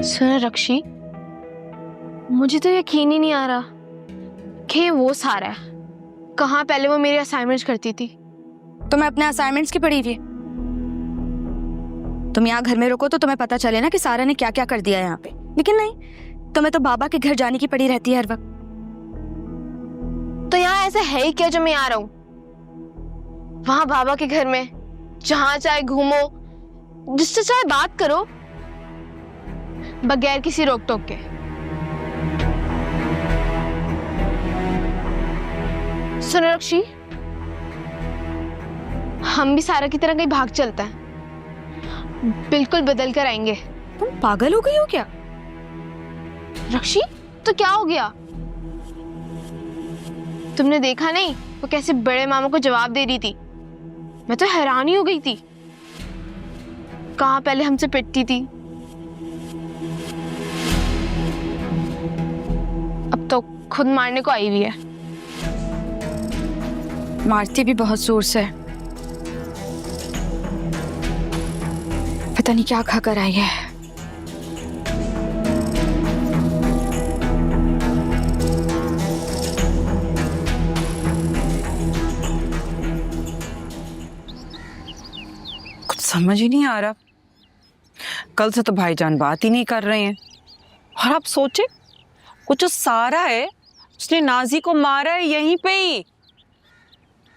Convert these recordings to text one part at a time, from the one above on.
सुनो रक्षी, मुझे तो यकीन ही नहीं आ रहा कि वो सारा है। कहाँ पहले वो मेरी असाइनमेंट्स करती थी। तो मैं अपने असाइनमेंट्स की पढ़ी थी। तुम यहाँ घर में रुको तो तुम्हें पता चले ना कि सारा ने क्या क्या कर दिया यहाँ पे। लेकिन नहीं, तुम्हें तो बाबा के घर जाने की पड़ी रहती है हर वक्त। तो यहाँ ऐसा है ही क्या जो मैं आ रहा हूँ? वहां बाबा के घर में जहां चाहे घूमो, जिससे चाहे बात करो, बगैर किसी रोक टोक के। सुनो रक्षी, हम भी सारा की तरह कहीं भाग चलते हैं, बिल्कुल बदल कर आएंगे। तुम पागल हो गई हो क्या? रक्षी, तो क्या हो गया? तुमने देखा नहीं वो कैसे बड़े मामा को जवाब दे रही थी? मैं तो हैरान ही हो गई थी। कहाँ पहले हमसे पिटती थी, अब तो खुद मारने को आई हुई है। मारती भी बहुत जोर से। पता नहीं क्या खा कर आई है। कुछ समझ ही नहीं आ रहा। कल से तो भाईजान बात ही नहीं कर रहे हैं। और आप सोचे, वो जो सारा है उसने नाजी को मारा है यहीं पे ही,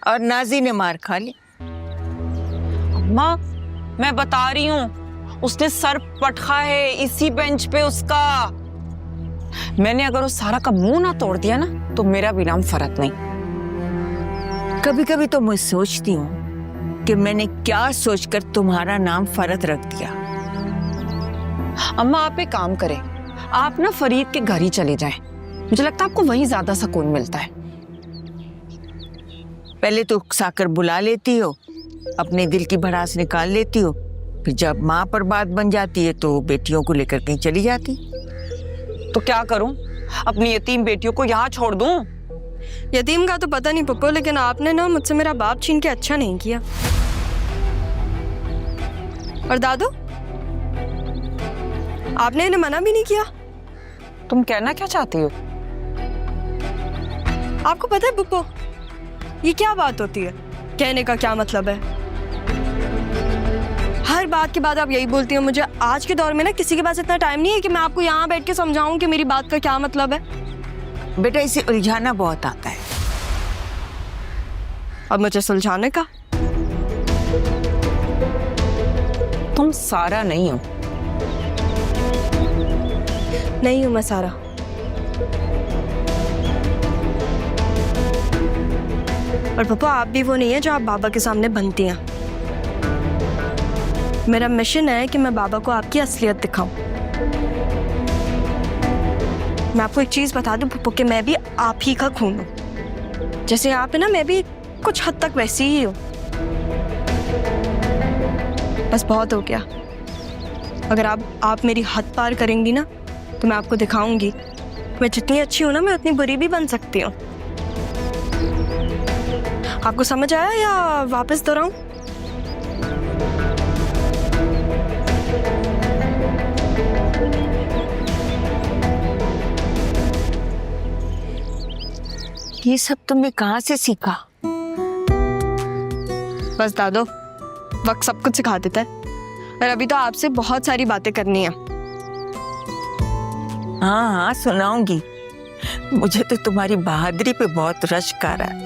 और नाजी ने मार खा ली। अम्मा मैं बता रही हूँ, उसने सर पटका है इसी बेंच पे उसका। मैंने अगर उस सारा का मुंह ना तोड़ दिया ना तो मेरा भी नाम फरत नहीं। कभी कभी तो मैं सोचती हूँ कि मैंने क्या सोचकर तुम्हारा नाम फरत रख दिया। अम्मा आप एक काम करें, आप ना फरीद के घर ही चले जाएं। मुझे लगता है आपको वहीं ज्यादा सुकून मिलता है। पहले तो उकसाकर बुला लेती हो, अपने दिल की भड़ास निकाल लेती हो, फिर जब माँ पर बात बन जाती है तो बेटियों को लेकर कहीं चली जाती। तो क्या करूं, अपनी यतीम बेटियों को यहाँ छोड़ दूं? यतीम का तो पता नहीं पप्पू, लेकिन आपने ना मुझसे मेरा बाप छीन के अच्छा नहीं किया। और दादू, आपने इन्हें मना भी नहीं किया। तुम कहना क्या चाहती हो? आपको पता है पप्पू, ये क्या बात होती है? कहने का क्या मतलब है? हर बात के बाद आप यही बोलती हो। मुझे आज के दौर में ना किसी के पास इतना टाइम नहीं है कि मैं आपको यहाँ बैठ के समझाऊं कि मेरी बात का क्या मतलब है। बेटा इसे उलझाना बहुत आता है। अब मुझे सुलझाने का? तुम सारा नहीं हो। नहीं हूं मैं सारा। और पापा आप भी वो नहीं है जो आप बाबा के सामने बनती हैं। मेरा मिशन है कि मैं बाबा को आपकी असलियत दिखाऊं। मैं आपको एक चीज बता दूं पप्पू, कि मैं भी आप ही का खून हूं। जैसे आप है ना, मैं भी कुछ हद तक वैसी ही हूं। बस बहुत हो गया। अगर आप मेरी हद पार करेंगी ना तो मैं आपको दिखाऊंगी मैं जितनी अच्छी हूं ना, मैं उतनी बुरी भी बन सकती हूँ। आपको समझ आया या वापस दोहराऊं? ये सब तुमने कहाँ से सीखा? बस दादो, वक्त सब कुछ सिखा देता है। और अभी तो आपसे बहुत सारी बातें करनी है। हाँ हाँ सुनाऊंगी। मुझे तो तुम्हारी बहादुरी पे बहुत रश्क आ रहा है।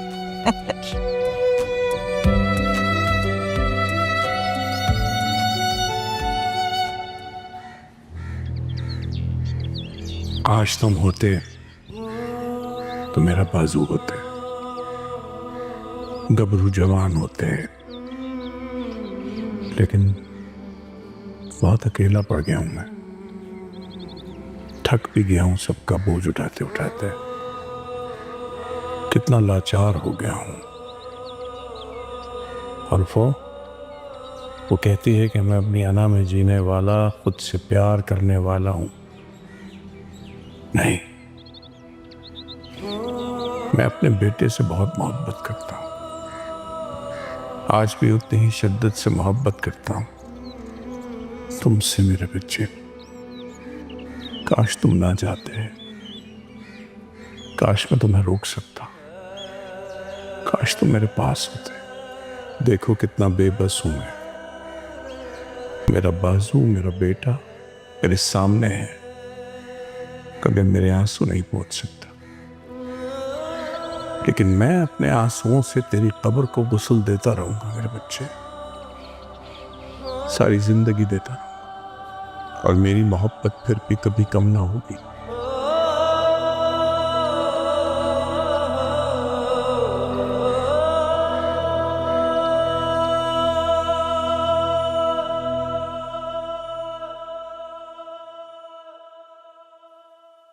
काश तुम होते तो मेरा बाजू होते, गबरू जवान होते, लेकिन बहुत अकेला पड़ गया हूं मैं। थक भी गया हूं सबका बोझ उठाते उठाते। कितना लाचार हो गया हूं। और वो कहती है कि मैं अपनी अना में जीने वाला, खुद से प्यार करने वाला हूं। नहीं, मैं अपने बेटे से बहुत मोहब्बत करता हूं। आज भी उतनी ही शिद्दत से मोहब्बत करता हूं तुमसे मेरे बच्चे। काश तुम ना जाते, काश मैं तुम्हें रोक सकता, काश तुम मेरे पास होते। देखो कितना बेबस हूं मैं। मेरा बाजू, मेरा बेटा मेरे सामने है, कभी मेरे आंसू नहीं पहुंच सकता, लेकिन मैं अपने आंसुओं से तेरी कब्र को गुस्ल देता रहूंगा मेरे बच्चे, सारी जिंदगी देता रहूंगा, और मेरी मोहब्बत फिर भी कभी कम ना होगी।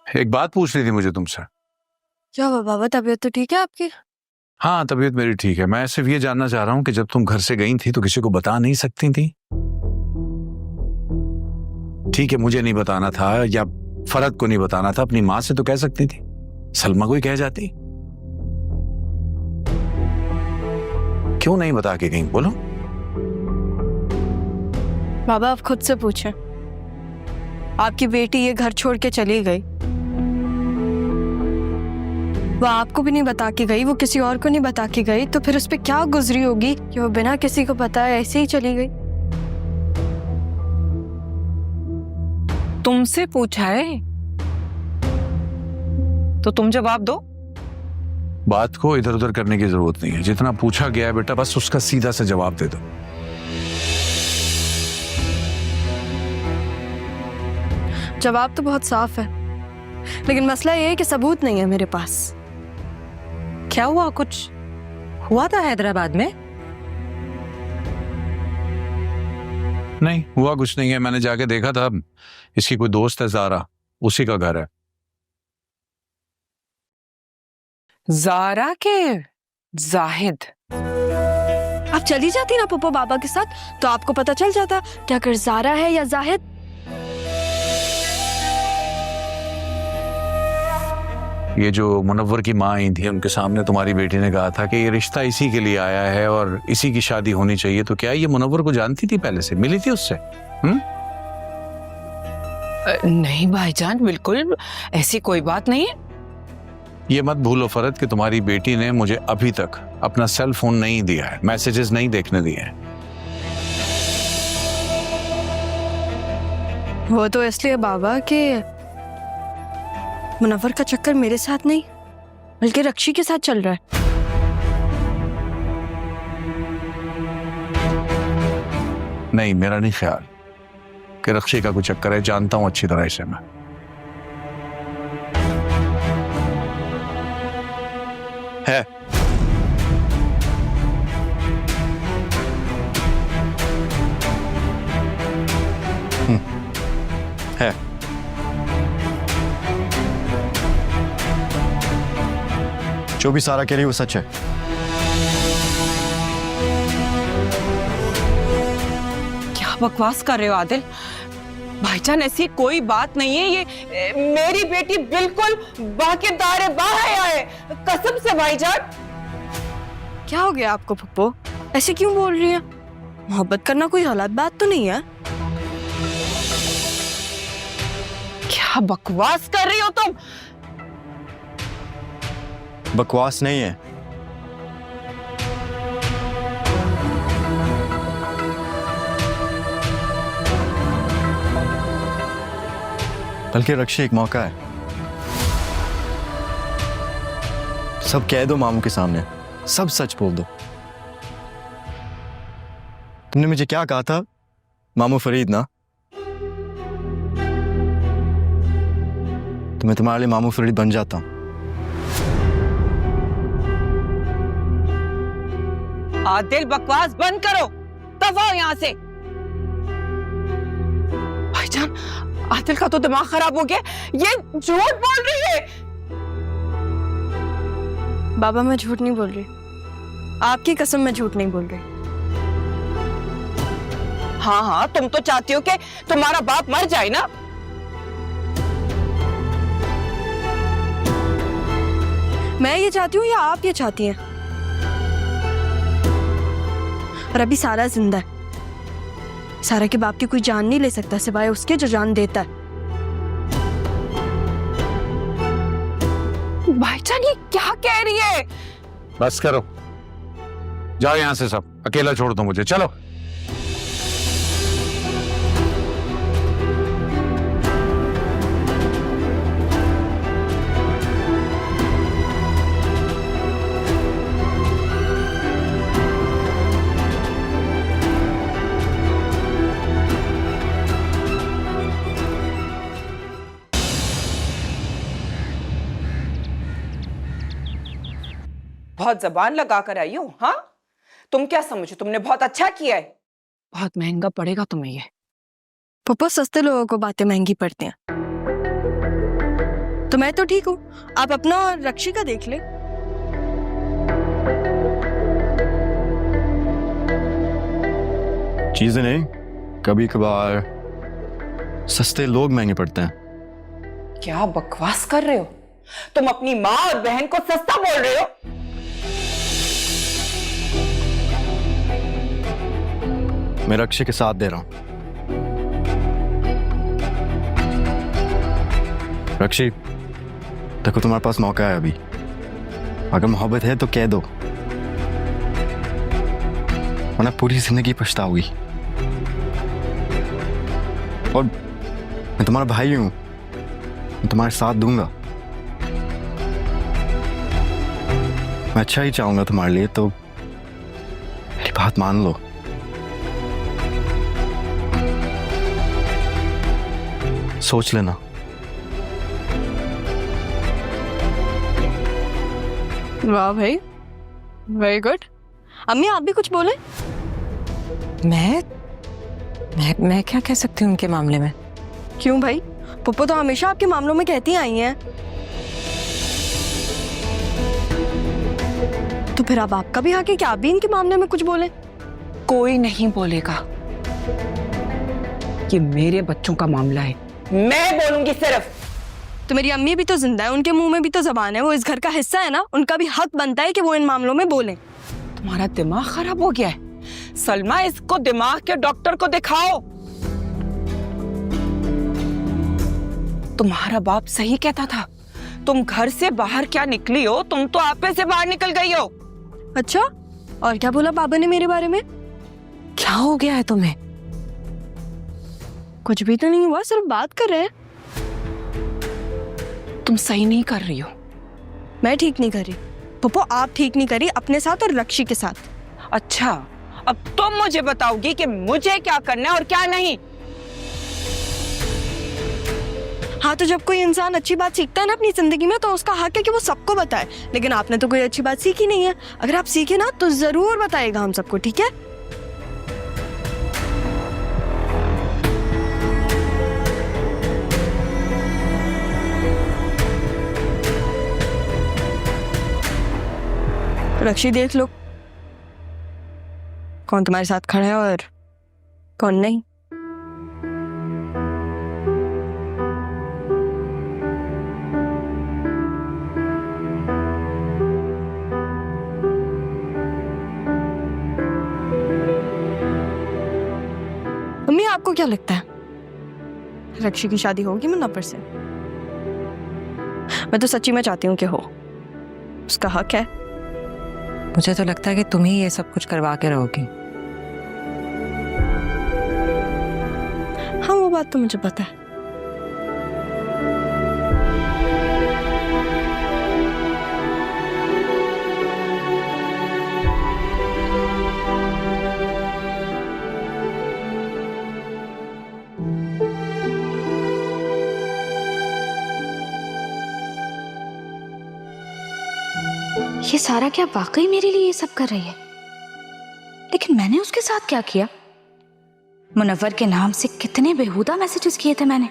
एक बात पूछनी थी मुझे तुमसे। क्या हुआ बाबा, तबीयत तो ठीक है आपकी? हाँ, तबीयत मेरी ठीक है। मैं सिर्फ ये जानना चाह रहा हूँ कि जब तुम घर से गई थी तो किसी को बता नहीं सकती थी? ठीक है, मुझे नहीं बताना था या फरद को नहीं बताना था, अपनी माँ से तो कह सकती थी, सलमा को ही कह जाती। क्यों नहीं बता के गई, बोलो। बाबा आप खुद से पूछें, आपकी बेटी ये घर छोड़ के चली गई, वो आपको भी नहीं बता के गई, वो किसी और को नहीं बता के गई, तो फिर उस पर क्या गुजरी होगी कि वो बिना किसी को बताए ऐसे ही चली गई? तुमसे पूछा है तो तुम जवाब दो। बात को इधर उधर करने की जरूरत नहीं है, जितना पूछा गया है बेटा बस उसका सीधा सा जवाब दे दो। जवाब तो बहुत साफ है, लेकिन मसला ये है कि सबूत नहीं है मेरे पास। क्या हुआ? कुछ हुआ था हैदराबाद में? नहीं हुआ कुछ नहीं है, मैंने जाके देखा था, इसकी कोई दोस्त है ज़ारा, उसी का घर है। ज़ारा के जाहिद? आप चली जाती ना पप्पा बाबा के साथ तो आपको पता चल जाता कि अगर ज़ारा है या जाहिद। ये जो मुनव्वर की माँ आई थी उनके सामने तुम्हारी बेटी ने कहा था कि ये रिश्ता इसी के लिए आया है और इसी की शादी होनी चाहिए, तो क्या ये मुनव्वर को जानती थी, पहले से मिली थी उससे? नहीं भाईजान, बिल्कुल ऐसी कोई बात नहीं है। ये मत भूलो फरद कि तुम्हारी बेटी ने मुझे अभी तक अपना सेल फोन नहीं दिया है, मैसेजेस नहीं देखने दिए हैं। वो तो इसलिए बाबा कि मुनव्वर का चक्कर मेरे साथ नहीं बल्कि रक्षी के साथ चल रहा है। नहीं, मेरा नहीं ख्याल कि रक्षी का कोई चक्कर है, जानता हूं अच्छी तरह इसे मैं। है है जो भी सारा कह रही है वो सच है। क्या बकवास कर रहे हो आदिल? भाईजान ऐसी कोई बात नहीं है, ये मेरी बेटी बिल्कुल बाकिदार है, कसम से भाईजान। क्या हो गया आपको पप्पो, ऐसे क्यों बोल रही है? मोहब्बत करना कोई गलत बात तो नहीं है। क्या बकवास कर रही हो तुम? बकवास नहीं है, बल्कि रक्षी एक मौका है। सब कह दो मामू के सामने, सब सच बोल दो। तुमने मुझे क्या कहा था मामू फरीद ना, तो मैं तुम्हारे लिए मामू फरीद बन जाता हूं। आदिल बकवास बंद करो, दफा हो यहां से। भाईजान आदिल का तो दिमाग खराब हो गया, ये झूठ बोल रही है। बाबा मैं झूठ नहीं बोल रही, आपकी कसम मैं झूठ नहीं बोल रही। हाँ हाँ, तुम तो चाहती हो कि तुम्हारा बाप मर जाए ना। मैं ये चाहती हूँ या आप ये चाहती हैं? और अभी सारा जिंदा है, सारा के बाप की कोई जान नहीं ले सकता सिवाय उसके जो जान देता है। जान ये क्या कह रही है? बस करो, जाओ यहां से सब, अकेला छोड़ दो मुझे, चलो। बहुत जबान लगा कर आई हो, हाँ? तुम क्या समझो तुमने बहुत अच्छा किया है? बहुत महंगा पड़ेगा तुम्हें ये। पप्पा सस्ते लोगों को बातें महंगी पड़ती हैं। तो मैं तो ठीक हूँ, आप अपना और रक्षी का देख ले। चीजें नहीं, कभी कभार सस्ते लोग महंगे पड़ते हैं। क्या बकवास कर रहे हो? तुम अपनी माँ और बहन को सस्ता बोल रहे हो? मैं रक्षी के साथ दे रहा हूं। रक्षी, देखो तुम्हारे पास मौका है अभी। अगर मोहब्बत है तो कह दो, वरना पूरी जिंदगी पछताओगी। और मैं तुम्हारा भाई हूं, मैं तुम्हारे साथ दूंगा। मैं अच्छा ही चाहूंगा तुम्हारे लिए, तो मेरी बात मान लो। सोच लेना। वाह भाई, वेरी गुड। अम्मी आप भी कुछ बोले? मैं क्या कह सकती हूँ उनके मामले में? क्यों भाई, पप्पू तो हमेशा आपके मामलों में कहती आई हैं। तो फिर अब आपका भी हक है कि आप भी इनके मामले में कुछ बोले। कोई नहीं बोलेगा, ये मेरे बच्चों का मामला है, मैं बोलूंगी सिर्फ। तो मेरी अम्मी भी तो जिंदा है, उनके मुंह में भी तो जबान है, वो इस घर का हिस्सा है ना, उनका भी हक बनता है कि वो इन मामलों में बोलें। तुम्हारा दिमाग खराब हो गया है सलमा, इसको दिमाग के डॉक्टर को दिखाओ। तुम्हारा बाप सही कहता था, तुम घर से बाहर क्या निकली हो, तुम तो आपे से बाहर निकल गई हो। अच्छा, और क्या बोला पापा ने मेरे बारे में? क्या हो गया है तुम्हें? कुछ भी तो नहीं हुआ, सिर्फ बात कर रहे हैं। तुम सही नहीं कर रही हो। मैं ठीक नहीं कर रही पप्पू, आप ठीक नहीं करी अपने साथ और रक्षी के साथ। अच्छा, अब तुम मुझे बताओगी कि मुझे क्या करना है और क्या नहीं। हाँ, तो जब कोई इंसान अच्छी बात सीखता है ना अपनी जिंदगी में, तो उसका हक है कि वो सबको बताए। लेकिन आपने तो कोई अच्छी बात सीखी नहीं है। अगर आप सीखे ना तो जरूर बताएगा हम सबको, ठीक है? रक्षी देख लो, कौन तुम्हारे साथ खड़ा है और कौन नहीं। मम्मी आपको क्या लगता है, रक्षी की शादी होगी मुनव्वर से? मैं तो सच्ची में चाहती हूँ कि हो, उसका हक है। मुझे तो लगता है कि तुम ही ये सब कुछ करवा के रहोगी। हाँ, वो बात तो मुझे पता है। ये सारा क्या वाकई मेरे लिए ये सब कर रही है? लेकिन मैंने उसके साथ क्या किया? मुनव्वर के नाम से कितने बेहुदा मैसेजेस किए थे मैंने,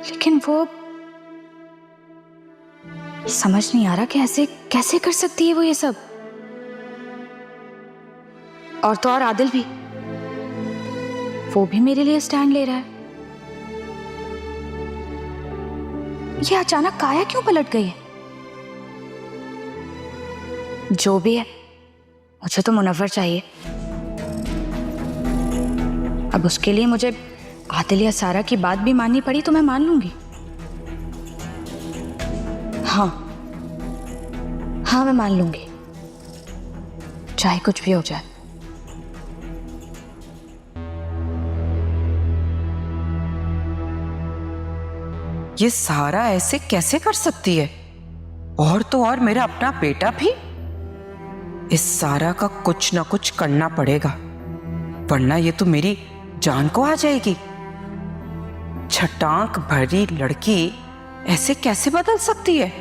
लेकिन वो समझ नहीं आ रहा कि ऐसे कैसे कर सकती है वो ये सब। और तो और आदिल भी, वो भी मेरे लिए स्टैंड ले रहा है। ये अचानक काया क्यों पलट गई है? जो भी है, मुझे तो मुनव्वर चाहिए। अब उसके लिए मुझे आदिल या सारा की बात भी माननी पड़ी तो मैं मान लूंगी। हाँ, हाँ मैं मान लूंगी, चाहे कुछ भी हो जाए। ये सारा ऐसे कैसे कर सकती है? और तो और मेरा अपना बेटा भी। इस सारा का कुछ ना कुछ करना पड़ेगा, वरना ये तो मेरी जान को आ जाएगी। छटाक भरी लड़की ऐसे कैसे बदल सकती है?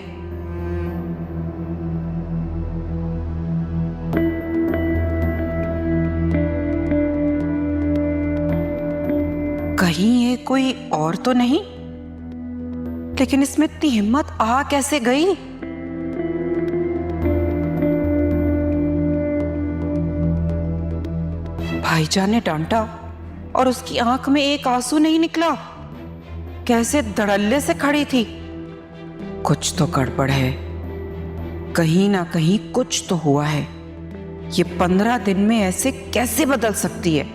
कहीं ये कोई और तो नहीं? लेकिन इसमें इतनी हिम्मत आ कैसे गई? भाईजान ने डांटा और उसकी आंख में एक आंसू नहीं निकला। कैसे धड़ल्ले से खड़ी थी। कुछ तो गड़बड़ है, कहीं ना कहीं कुछ तो हुआ है। ये 15 दिन में ऐसे कैसे बदल सकती है?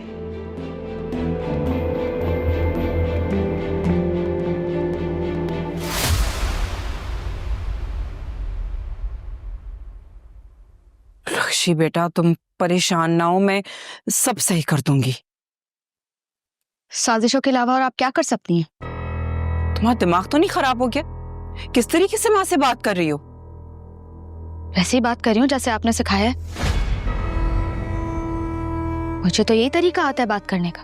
रक्षी बेटा, तुम परेशान ना हो, मैं सब सही कर दूंगी। साजिशों के अलावा और आप क्या कर सकती हैं? तुम्हारा दिमाग तो नहीं खराब हो गया? किस तरीके से माँ से बात कर रही हो? वैसे ही बात कर रही हूँ जैसे आपने सिखाया है। मुझे तो यही तरीका आता है बात करने का।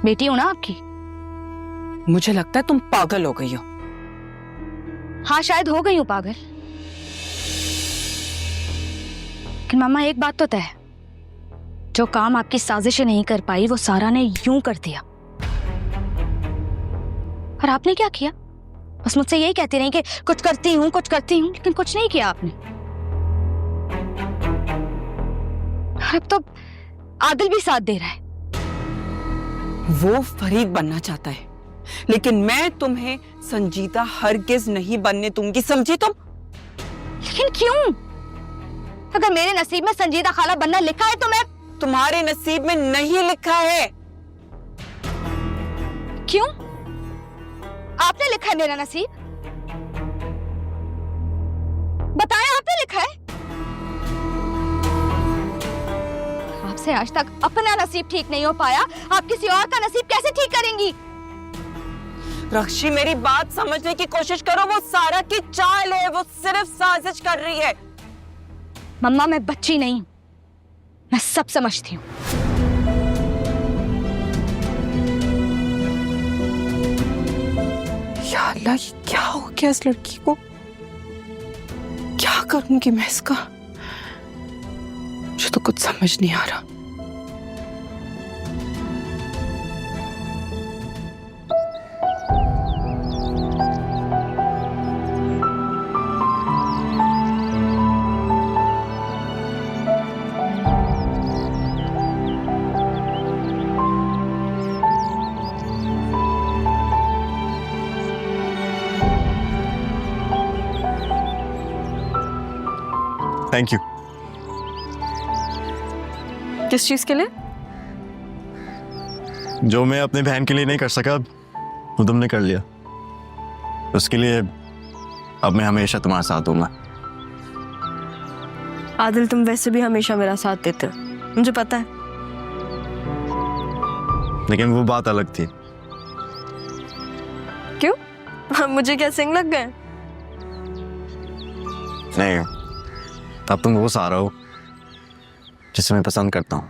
बेटी हूं ना आपकी। मुझे लगता है तुम पागल हो गई हो। हाँ शायद हो गई हूँ पागल, लेकिन मामा एक बात तो तय है, जो काम आपकी साजिशें नहीं कर पाई वो सारा ने यूं कर दिया। और आपने क्या किया? बस मुझसे यही कहती रही कि कुछ करती हूँ लेकिन कुछ नहीं किया आपने। और अब तो आदिल भी साथ दे रहा है। वो फरीद बनना चाहता है, लेकिन मैं तुम्हें संजीदा हरगिज नहीं बनने दूंगी, समझी तुम? लेकिन क्यों? अगर मेरे नसीब में संजीदा खाला बनना लिखा है तो मैं। तुम्हारे नसीब में नहीं लिखा है। क्यों? आपने लिखा है मेरा नसीब? बताया आपने लिखा है? आपसे आज तक अपना नसीब ठीक नहीं हो पाया, आप किसी और का नसीब कैसे ठीक करेंगी? रक्षी, मेरी बात समझने की कोशिश करो। वो सारा की चाल है, वो सिर्फ साजिश कर रही है। मम्मा मैं बच्ची नहीं हूं, मैं सब समझती हूँ। या अल्लाह, ये क्या हो गया इस लड़की को? क्या करूंगी मैं इसका? मुझे तो कुछ समझ नहीं आ रहा। Thank you. किस चीज के लिए? जो मैं अपनी बहन के लिए नहीं कर सका वो तुमने कर लिया। उसके लिए अब मैं हमेशा तुम्हारे साथ दूंगा। आदिल तुम वैसे भी हमेशा मेरा साथ देते हो, मुझे पता है। लेकिन वो बात अलग थी। क्यों? अब मुझे क्या सिंग लग गए? नहीं, अब तुम वो सारा हो जिसे मैं पसंद करता हूँ।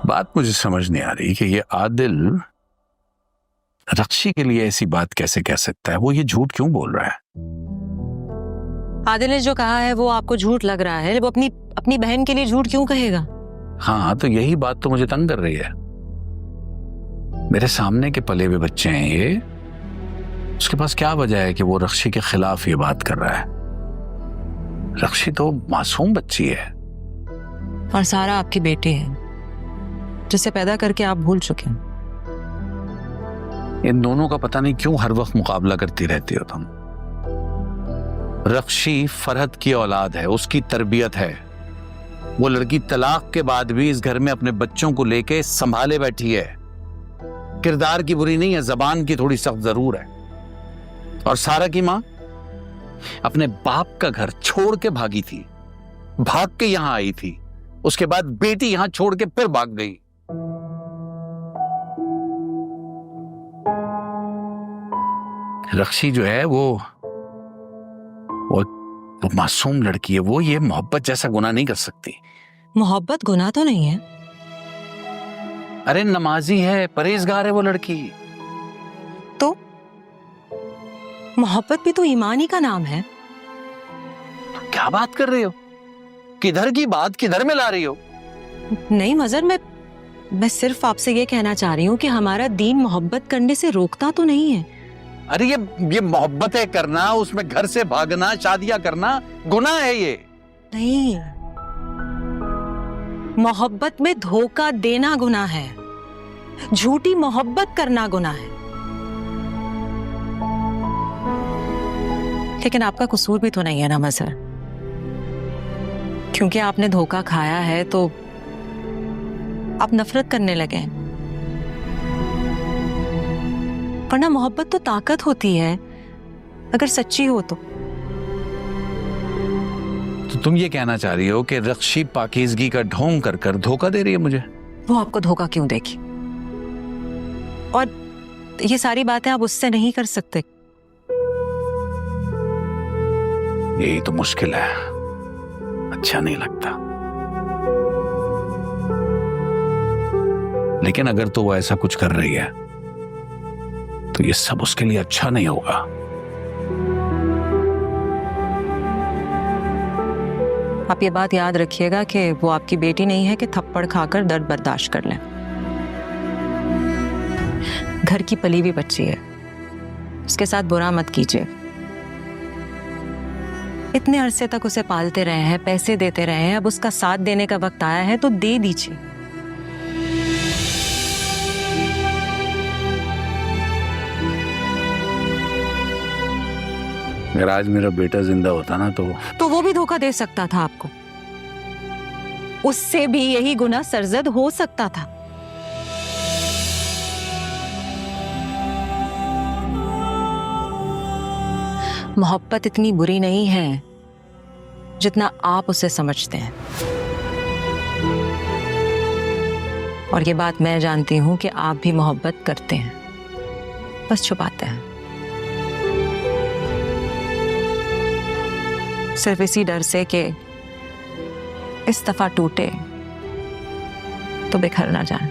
बात मुझे समझ नहीं आ रही कि ये आदिल रक्षी के लिए ऐसी बात कैसे कह सकता है। वो ये झूठ क्यों बोल रहा है? आदिल ने जो कहा है वो आपको झूठ लग रहा है, वो अपनी बहन के लिए झूठ क्यों कहेगा? हाँ, तो यही बात तो मुझे तंग कर रही है। मेरे सामने के पले हुए बच्चे हैं ये, उसके पास क्या वजह है कि वो रक्षी के खिलाफ ये बात कर रहा है? रक्षी तो मासूम बच्ची है। और सारा आपकी बेटी है जिसे पैदा करके आप भूल चुके हैं। इन दोनों का पता नहीं क्यों हर वक्त मुकाबला करती रहती हो तुम। रक्षी फरहद की औलाद है, उसकी तरबियत है। वो लड़की तलाक के बाद भी इस घर में अपने बच्चों को लेके संभाले बैठी है। किरदार की बुरी नहीं है, जबान की थोड़ी सख्त जरूर है। और सारा की माँ अपने बाप का घर छोड़ के भागी थी, भाग के यहां आई थी, उसके बाद बेटी यहां छोड़ के फिर भाग गई। रक्षी जो है वो मासूम लड़की है, वो ये मोहब्बत जैसा गुनाह नहीं कर सकती। मोहब्बत गुनाह तो नहीं है। अरे नमाजी है, परहेजगार है वो लड़की। तो मोहब्बत भी तो ईमान ही का नाम है। क्या बात कर रही हो? किधर की बात किधर में ला रही हो? नहीं मजर, मैं सिर्फ आपसे ये कहना चाह रही हूँ कि हमारा दीन मोहब्बत करने से रोकता तो नहीं है। अरे ये मोहब्बतें करना, उसमें घर से भागना, शादियां करना गुनाह है ये। नहीं, मोहब्बत में धोखा देना गुनाह है, झूठी मोहब्बत करना गुनाह है। लेकिन आपका कसूर भी तो नहीं है ना मजर, क्योंकि आपने धोखा खाया है तो आप नफरत करने लगे। वरना मोहब्बत तो ताकत होती है अगर सच्ची हो तो तुम ये कहना चाह रही हो कि रक्षी पाकीज़गी का ढोंग कर कर धोखा दे रही है मुझे? वो आपको धोखा क्यों देगी? और ये सारी बातें आप उससे नहीं कर सकते। यही तो मुश्किल है, अच्छा नहीं लगता। लेकिन अगर तो वो ऐसा कुछ कर रही है तो ये सब उसके लिए अच्छा नहीं होगा। आप ये बात याद रखिएगा कि वो आपकी बेटी नहीं है कि थप्पड़ खाकर दर्द बर्दाश्त कर लें। घर की पली हुई बच्ची है, उसके साथ बुरा मत कीजिए। इतने अरसे तक उसे पालते रहे हैं, पैसे देते रहे हैं, अब उसका साथ देने का वक्त आया है तो दे दीजिए। अगर आज मेरा बेटा जिंदा होता ना तो वो भी धोखा दे सकता था आपको, उससे भी यही गुनाह सरजद हो सकता था। मोहब्बत इतनी बुरी नहीं है जितना आप उसे समझते हैं। और ये बात मैं जानती हूं कि आप भी मोहब्बत करते हैं, बस छुपाते हैं। सिर्फ इसी डर से कि इस दफा टूटे तो बिखर ना जाए।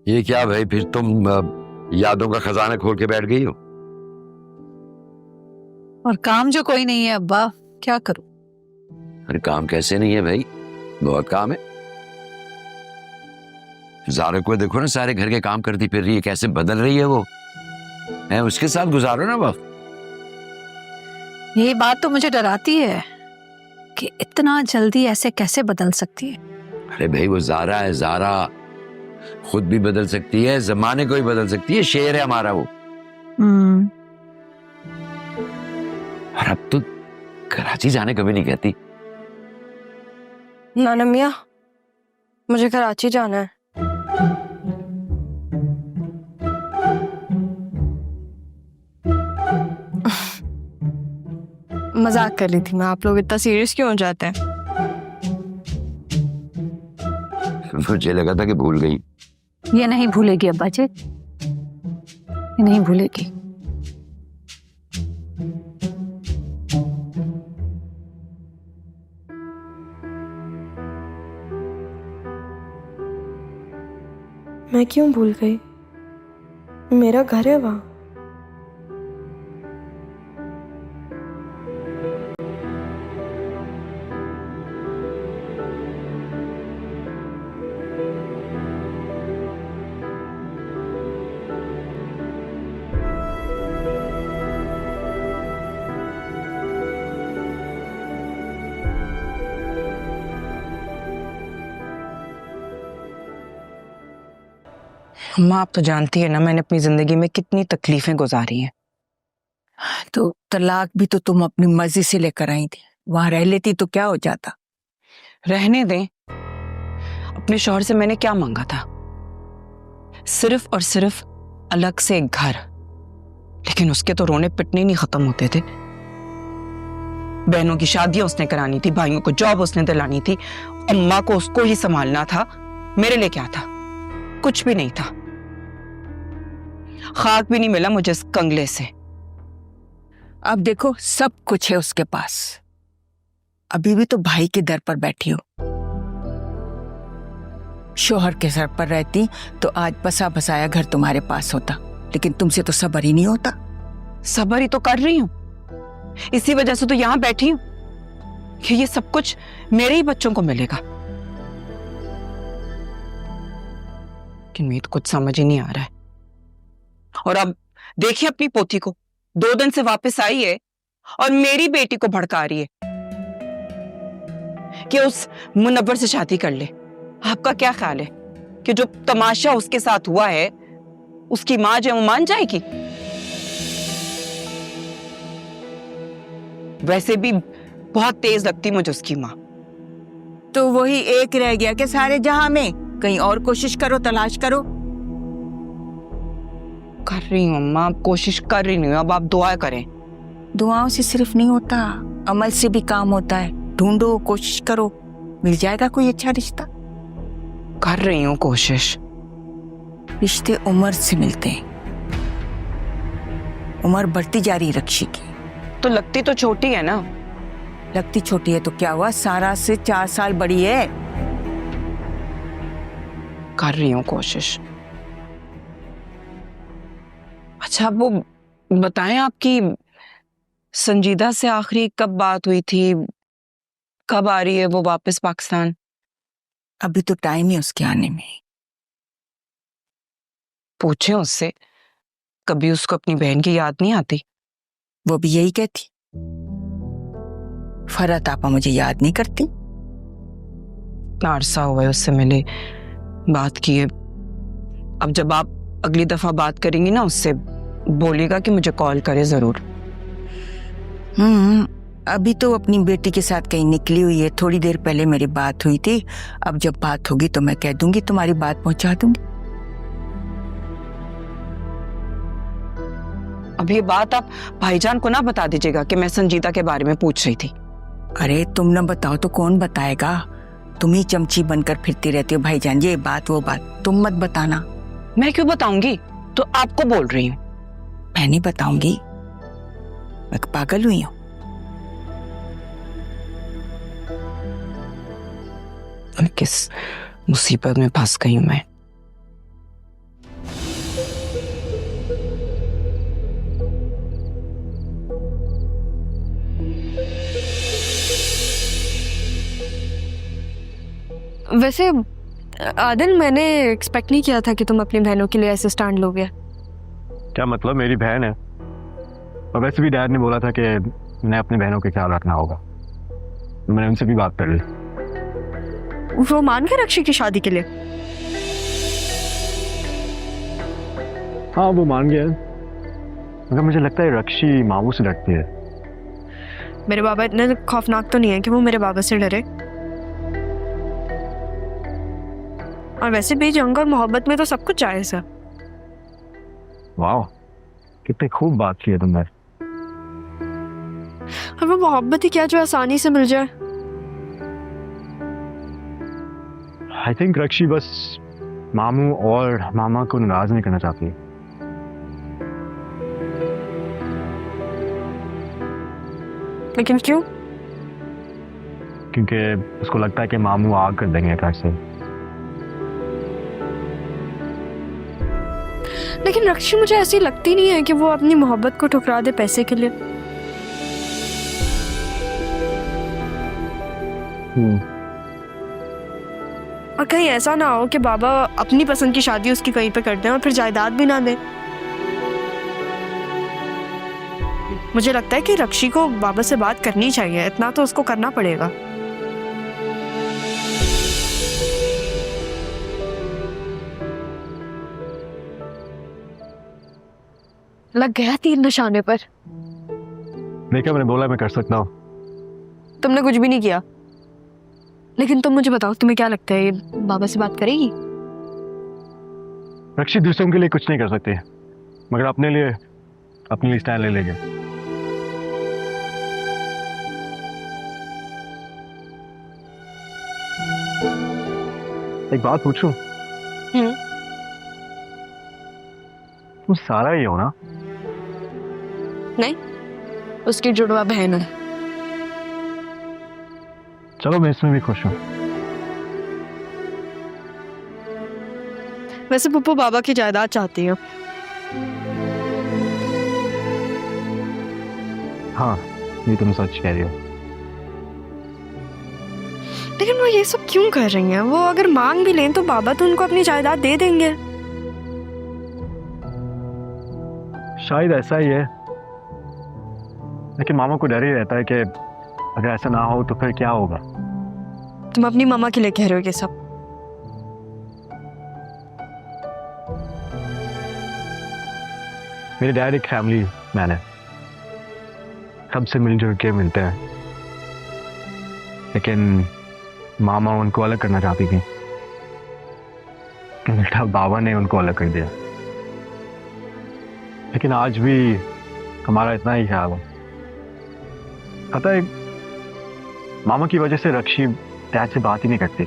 ये क्या भाई, फिर तुम यादों का खजाना खोल के बैठ गई हो? और काम जो कोई नहीं है अब्बा, क्या करूं? अरे काम कैसे नहीं है भाई, बहुत काम है। ज़ारा को देखो ना, सारे घर के काम करती फिर रही है, कैसे बदल रही है वो है। उसके साथ गुजारो ना वक्त। ये बात तो मुझे डराती है कि इतना जल्दी ऐसे कैसे बदल सकती है। अरे भाई वो ज़ारा है, ज़ारा खुद भी बदल सकती है, जमाने को भी बदल सकती है, शेर है हमारा वो। और अब तो कराची जाने कभी नहीं कहती। नाना मियाँ, मुझे कराची जाना है। मजाक कर रही थी मैं, आप लोग इतना सीरियस क्यों हो जाते हैं? मुझे लगा था कि भूल गई। ये नहीं भूलेगी अब्बा जी, ये नहीं भूलेगी। मैं क्यों भूल गई? मेरा घर है वहां। अम्मा आप तो जानती है ना मैंने अपनी जिंदगी में कितनी तकलीफें गुजारी हैं। तो तलाक भी तो तुम अपनी मर्जी से लेकर आई थी, वहां रह लेती तो क्या हो जाता? रहने दें। अपने शौहर से मैंने क्या मांगा था? सिर्फ और सिर्फ अलग से एक घर। लेकिन उसके तो रोने पिटने नहीं खत्म होते थे। बहनों की शादियां उसने करानी थी, भाइयों को जॉब उसने दिलानी थी, अम्मा को उसको ही संभालना था। मेरे लिए क्या था? कुछ भी नहीं था। खाक भी नहीं मिला मुझे इस कंगले से। अब देखो सब कुछ है उसके पास, अभी भी तो भाई के दर पर बैठी हो। शोहर के सर पर रहती तो आज बसा बसाया घर तुम्हारे पास होता, लेकिन तुमसे तो सब्र ही नहीं होता। सब्र ही तो कर रही हूं, इसी वजह से तो यहां बैठी हूं कि ये सब कुछ मेरे ही बच्चों को मिलेगा। लेकिन मुझे तो कुछ समझ ही नहीं आ रहा है। और अब देखिए अपनी पोती को, 2 दिन से वापस आई है और मेरी बेटी को भड़का रही है कि उस मुनव्वर से शादी कर ले। आपका क्या ख्याल है कि जो तमाशा उसके साथ हुआ है उसकी मां जो है वो मान जाएगी? वैसे भी बहुत तेज लगती मुझे उसकी मां। तो वही एक रह गया कि सारे जहां में? कहीं और कोशिश करो, तलाश करो। कर रही हूँ अम्मा, कोशिश कर रही हूँ। अब आप दुआ करें। दुआओं से सिर्फ नहीं होता, अमल से भी काम होता है। ढूंढो, कोशिश करो, मिल जाएगा कोई अच्छा रिश्ता। कर रही हूँ कोशिश। रिश्ते उम्र से मिलते हैं, उम्र बढ़ती जा रही रक्षी की। तो लगती तो छोटी है ना। लगती छोटी है तो क्या हुआ, सारा से 4 साल बड़ी है। कर रही हूँ कोशिश। अच्छा वो बताएं, आपकी संजीदा से आखिरी कब बात हुई थी? कब आ रही है वो वापस पाकिस्तान? अभी तो टाइम है उसके आने में। पूछे उससे, कभी उसको अपनी बहन की याद नहीं आती? वो भी यही कहती, फरहत आपा मुझे याद नहीं करती। इतना अरसा हुआ है उससे मिले, बात किए। अब जब आप अगली दफा बात करेंगी ना उससे, बोलेगा कि मुझे कॉल करे जरूर। अभी तो अपनी बेटी के साथ कहीं निकली हुई है। थोड़ी देर पहले मेरी बात हुई थी। अब जब बात होगी तो मैं कह दूंगी, तुम्हारी बात पहुंचा दूंगी। अब ये बात आप भाईजान को ना बता दीजिएगा कि मैं संजीदा के बारे में पूछ रही थी। अरे तुम ना बताओ तो कौन बताएगा? तुम ही चमची बनकर फिरती रहती हो भाईजान, ये बात वो बात। तुम मत बताना। मैं क्यों बताऊंगी? तो आपको बोल रही हूँ। मैं नहीं बताऊंगी, मैं पागल हुई हूं। किस मुसीबत में फंस गई हूं मैं। वैसे आदिल, मैंने एक्सपेक्ट नहीं किया था कि तुम अपनी बहनों के लिए ऐसे स्टैंड लोगे। क्या मतलब? मेरी बहन है, और वैसे भी डैड ने बोला था कि उन्हें अपनी बहनों का ख्याल रखना होगा। मैंने उनसे भी बात कर ली। वो मान गए रक्षी की शादी के लिए? हाँ वो मान गया, मगर मुझे लगता है रक्षी मामू से डरती है। मेरे बाबा इतने खौफनाक तो नहीं है कि वो मेरे बाबा से डरे। और वैसे भी जंग और मोहब्बत में तो सब कुछ जायज है। वाह, कितनी खूब बात की है तुमने। और वो मोहब्बत ही क्या जो आसानी से मिल जाए। आई थिंक रक्षी बस मामू और मामा को नाराज नहीं करना चाहती। लेकिन क्यों? क्योंकि उसको लगता है कि मामू आग कर देंगे घर से। लेकिन रक्षी मुझे ऐसी लगती नहीं है कि वो अपनी मोहब्बत को ठुकरा दे पैसे के लिए। और कहीं ऐसा ना हो कि बाबा अपनी पसंद की शादी उसकी कहीं पे कर दें और फिर जायदाद भी ना दें। मुझे लगता है कि रक्षी को बाबा से बात करनी चाहिए, इतना तो उसको करना पड़ेगा। लग गया तीर निशाने पर। देखा, मैंने बोला मैं कर सकता हूँ। तुमने कुछ भी नहीं किया। लेकिन तुम मुझे बताओ, तुम्हें क्या लगता है ये बाबा से बात करेगी? रक्षी दूसरों के लिए कुछ नहीं कर सकती, मगर अपने लिए स्टैंड ले लेंगे। एक बात पूछूं? तुम सारा ही हो ना? नहीं, उसकी जुड़वा बहन है। चलो मैं इसमें भी खुश हूँ। वैसे पप्पू बाबा की जायदाद चाहती है। हाँ, ये तुम सच कह रही हो। लेकिन वो ये सब क्यों कर रही हैं? वो अगर मांग भी लें तो बाबा तो उनको अपनी जायदाद दे देंगे। शायद ऐसा ही है, लेकिन मामा को डर ही रहता है कि अगर ऐसा ना हो तो फिर क्या होगा। तुम अपनी मामा के लिए कह रहे हो ये सब? मेरे डैड एक फैमिली मैन है, सबसे मिलजुल के मिलते हैं, लेकिन मामा उनको अलग करना चाहती थी। उल्टा बाबा ने उनको अलग कर दिया। लेकिन आज भी हमारा इतना ही ख्याल है। पता है, मामा की वजह से रक्षी डैड से बात ही नहीं करती,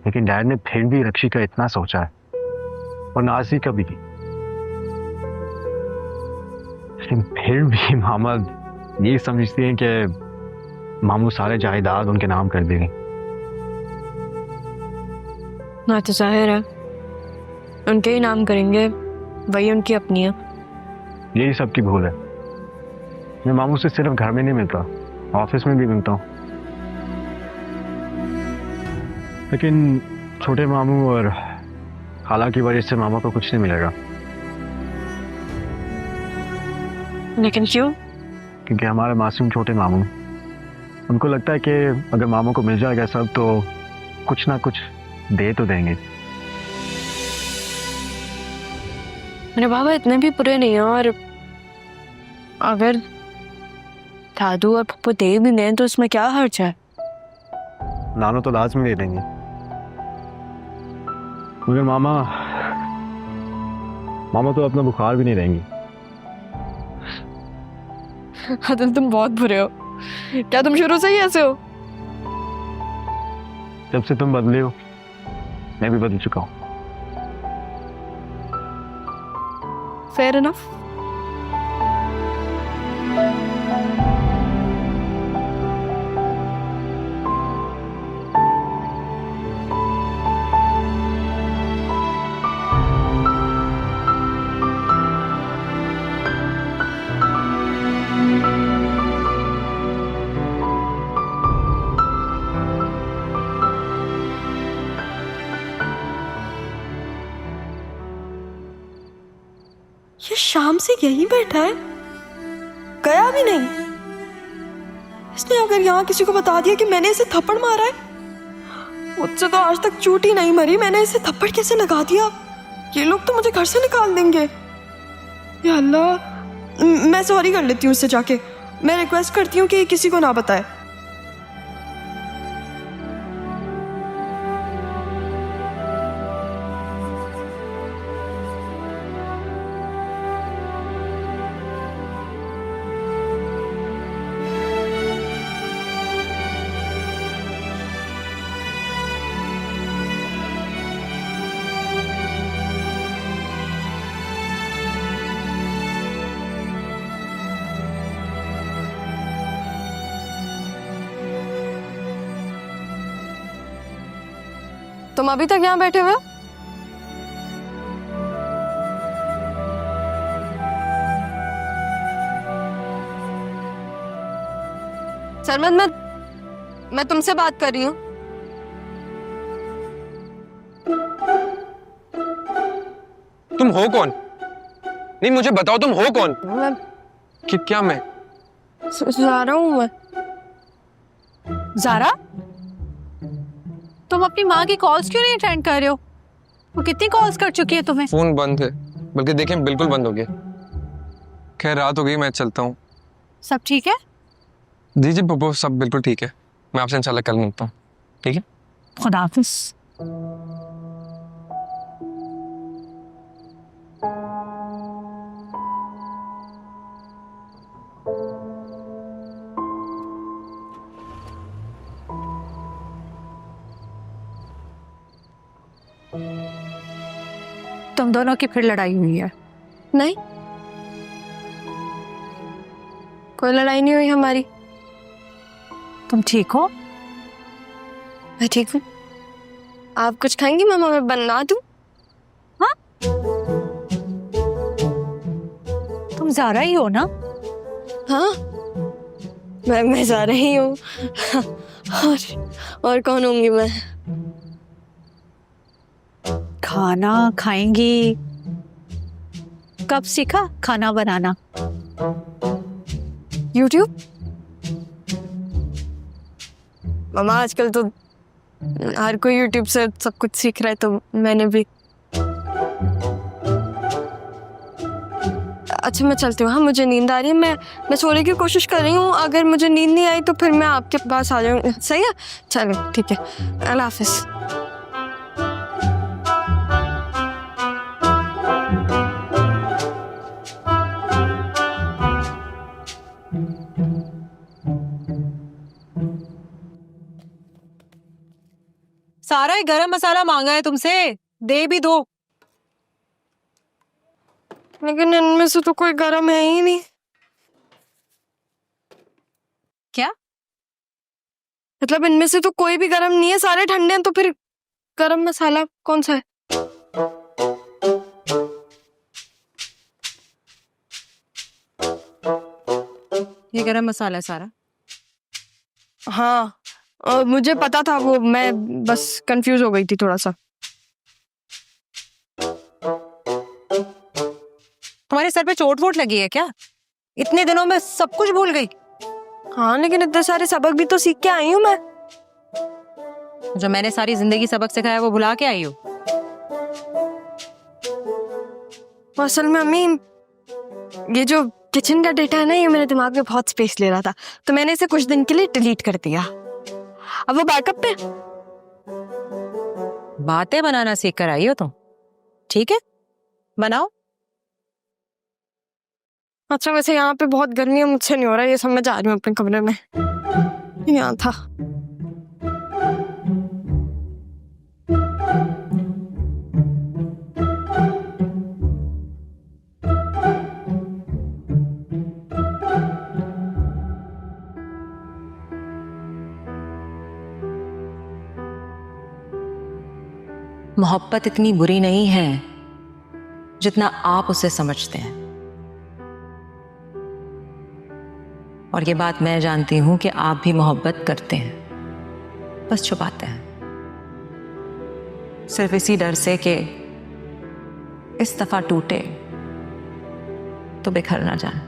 लेकिन डैड ने फिर भी रक्षी का इतना सोचा है, और नाज़ी का भी। लेकिन फिर भी मामा ये समझती हैं कि मामू सारे जायदाद उनके नाम कर देंगे। ना तो जाहिर है उनके ही नाम करेंगे, वही उनकी अपनी है। यही सबकी भूल है। मैं मामू से सिर्फ घर में नहीं मिलता, ऑफिस में भी मिलता हूँ। लेकिन छोटे मामू और खाला की वजह से मामा को कुछ नहीं मिलेगा। लेकिन क्यों? क्योंकि हमारे मासूम छोटे मामू, उनको लगता है कि अगर मामू को मिल जाएगा सब तो कुछ ना कुछ दे तो देंगे। मेरे बाबा इतने भी बुरे नहीं हैं, और अगर दादू और पप्पू दे भी दें तो उसमें क्या हर्ज है? नानो तो लाजमी दे देंगे, मगर मामा तो अपना बुखार भी नहीं देंगी। आदिल, तुम बहुत बुरे हो। क्या तुम शुरू से ही ऐसे हो? जब से तुम बदले हो मैं भी बदल चुका हूँ। Fair enough. ये शाम से यहीं बैठा है, गया भी नहीं। इसने अगर यहाँ किसी को बता दिया कि मैंने इसे थप्पड़ मारा है, मुझसे तो आज तक चोट ही नहीं मरी, मैंने इसे थप्पड़ कैसे लगा दिया? ये लोग तो मुझे घर से निकाल देंगे। या अल्लाह, मैं सॉरी कर लेती हूँ उससे जाके। मैं रिक्वेस्ट करती हूँ कि किसी को ना बताए। तुम अभी तक यहाँ बैठे हुए हो? सरमद, मैं तुमसे बात कर रही हूँ। तुम हो कौन? नहीं, मुझे बताओ तुम हो कौन? मैं क्या मैं? ज़ारा हूँ। मैं ज़ारा? तुम अपनी माँ की कॉल्स क्यों नहीं अटेंड कर रहे हो? वो कितनी कॉल्स कर चुकी है तुम्हें? फोन बंद है, बल्कि देखें बिल्कुल बंद हो गया। खैर रात हो गई, मैं चलता हूँ। सब ठीक है? जी जी वो सब बिल्कुल ठीक है। मैं आपसे इंशाल्लाह कल मिलता हूँ, ठीक है? खुदा हाफिज। तुम दोनों की फिर लड़ाई हुई है? नहीं, कोई लड़ाई नहीं हुई हमारी। तुम ठीक हो? मैं ठीक हूँ। आप कुछ खाएंगी मामा? मैं बना दूँ? हाँ, तुम ज़ारा ही हो ना? हाँ, मैं जा रही हूँ। और कौन होंगी मैं? खाना खाएंगी? कब सीखा खाना बनाना? YouTube? मामा आजकल तो हर कोई YouTube से सब कुछ सीख रहा है, तो मैंने भी। अच्छा मैं चलती हूँ, हाँ मुझे नींद आ रही है। मैं सोने की कोशिश कर रही हूँ। अगर मुझे नींद नहीं आई तो फिर मैं आपके पास आ जाऊँगी। सही है? चलो ठीक है, अल्लाह हाफिज। सारा ही गरम मसाला मांगा है तुमसे, दे भी दो। लेकिन इनमें से तो कोई गरम है ही नहीं। क्या मतलब इनमें से तो कोई भी गरम नहीं है, सारे ठंडे हैं। तो फिर गरम मसाला कौन सा है? ये गरम मसाला है सारा? हाँ, मुझे पता था वो, मैं बस कंफ्यूज हो गई थी थोड़ा सा। तुम्हारे सर पे चोट वोट लगी है क्या? इतने दिनों में सब कुछ भूल गई? हाँ, लेकिन इतने सारे सबक भी तो सीख के आई हूँ मैं। जो मैंने सारी जिंदगी सबक सिखाया वो भुला के आई हो? असल में अम्मी, ये जो किचन का डेटा है ना, ये मेरे दिमाग में बहुत स्पेस ले रहा था, तो मैंने इसे कुछ दिन के लिए डिलीट कर दिया। अब वो बैकअप पे। बातें बनाना सीख कर आई हो तुम? ठीक है, बनाओ। अच्छा वैसे यहाँ पे बहुत गर्मी है, मुझसे नहीं हो रहा, ये सब मैं जा रही हूँ अपने कमरे में। यहाँ था। मोहब्बत इतनी बुरी नहीं है जितना आप उसे समझते हैं। और ये बात मैं जानती हूं कि आप भी मोहब्बत करते हैं, बस छुपाते हैं, सिर्फ इसी डर से कि इस दफा टूटे तो बिखर ना जाए।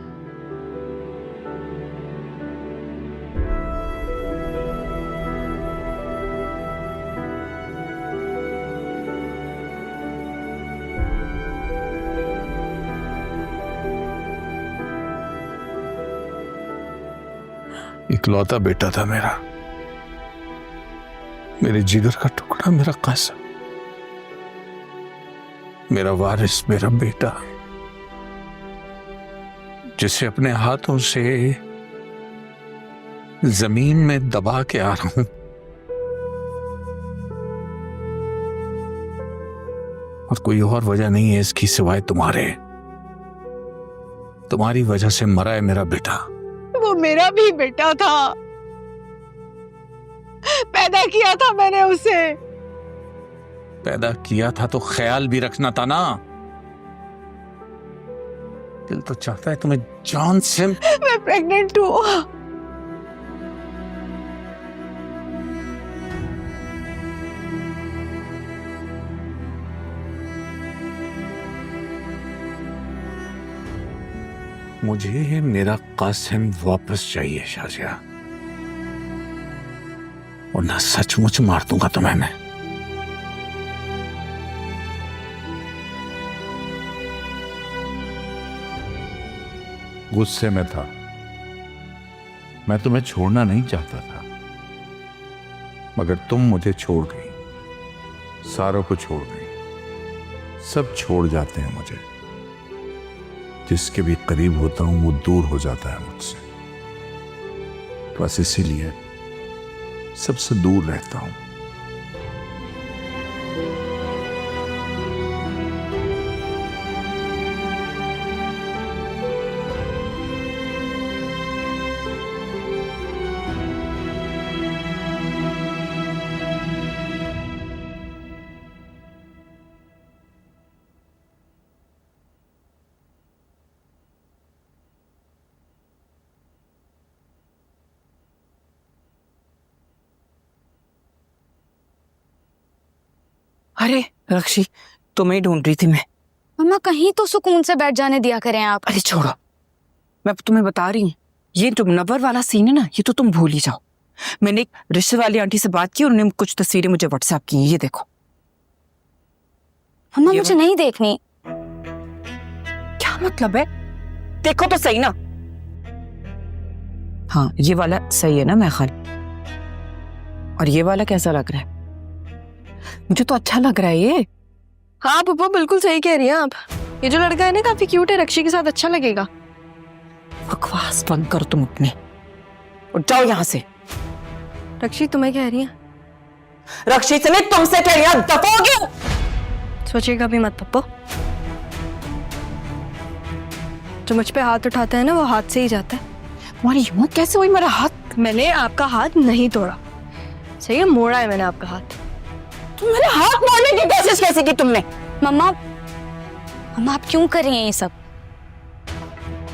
इकलौता बेटा था मेरा, मेरे जिगर का टुकड़ा, मेरा कासिम, मेरा वारिस, मेरा बेटा, जिसे अपने हाथों से जमीन में दबा के आ रहा हूं। और कोई और वजह नहीं है इसकी सिवाय तुम्हारी वजह से मरा है मेरा बेटा। वो मेरा भी बेटा था, पैदा किया था मैंने उसे। पैदा किया था तो ख्याल भी रखना था ना। दिल तो चाहता है तुम्हें जान से। मैं प्रेग्नेंट हूँ। मुझे मेरा कासिम वापस चाहिए शाजिया, और ना सचमुच मार दूंगा तुम्हें मैं। गुस्से में था, मैं तुम्हें छोड़ना नहीं चाहता था, मगर तुम मुझे छोड़ गई, सारों को छोड़ गई। सब छोड़ जाते हैं मुझे, जिसके भी करीब होता हूं वो दूर हो जाता है मुझसे। बस इसीलिए सबसे दूर रहता हूं। अरे रक्षी, तुम्हें ही ढूंढ रही थी मैं। मम्मा कहीं तो सुकून से बैठ जाने दिया करें आप। अरे छोड़ो, मैं तुम्हें बता रही हूँ, ये जो मुनव्वर वाला सीन है ना, ये तो तुम भूल ही जाओ। मैंने एक रिश्ते वाली आंटी से बात की और उन्होंने कुछ तस्वीरें मुझे व्हाट्सएप की, ये देखो। मम्मा मुझे नहीं देखनी। क्या मतलब है? देखो तो सही ना। हाँ, ये वाला सही है ना महल? और ये वाला कैसा लग रहा है? मुझे तो अच्छा लग रहा है ये। हाँ पप्पा, बिल्कुल सही कह रही हैं आप। ये जो लड़का है ना, काफी क्यूट है, रक्षी के साथ अच्छा लगेगा। बकवास बंद करो तुम अपने, और जाओ यहाँ से। रक्षी तुम्हें कह रही है। रक्षी से नहीं, तुमसे कह रही है, दफोगे। सोचिएगा भी मत पप्पो, जो मुझ पे हाथ उठाता है ना, वो हाथ से ही जाता है। तुम्हारी हिम्मत कैसे हुई मेरा हाथ? मैंने आपका हाथ नहीं तोड़ा, सही है, मोड़ा है मैंने आपका हाथ। तुम मेरे हाथ मारने की कोशिश कैसे की तुमने? मम्मा मम्मा आप क्यों कर रही हैं ये सब?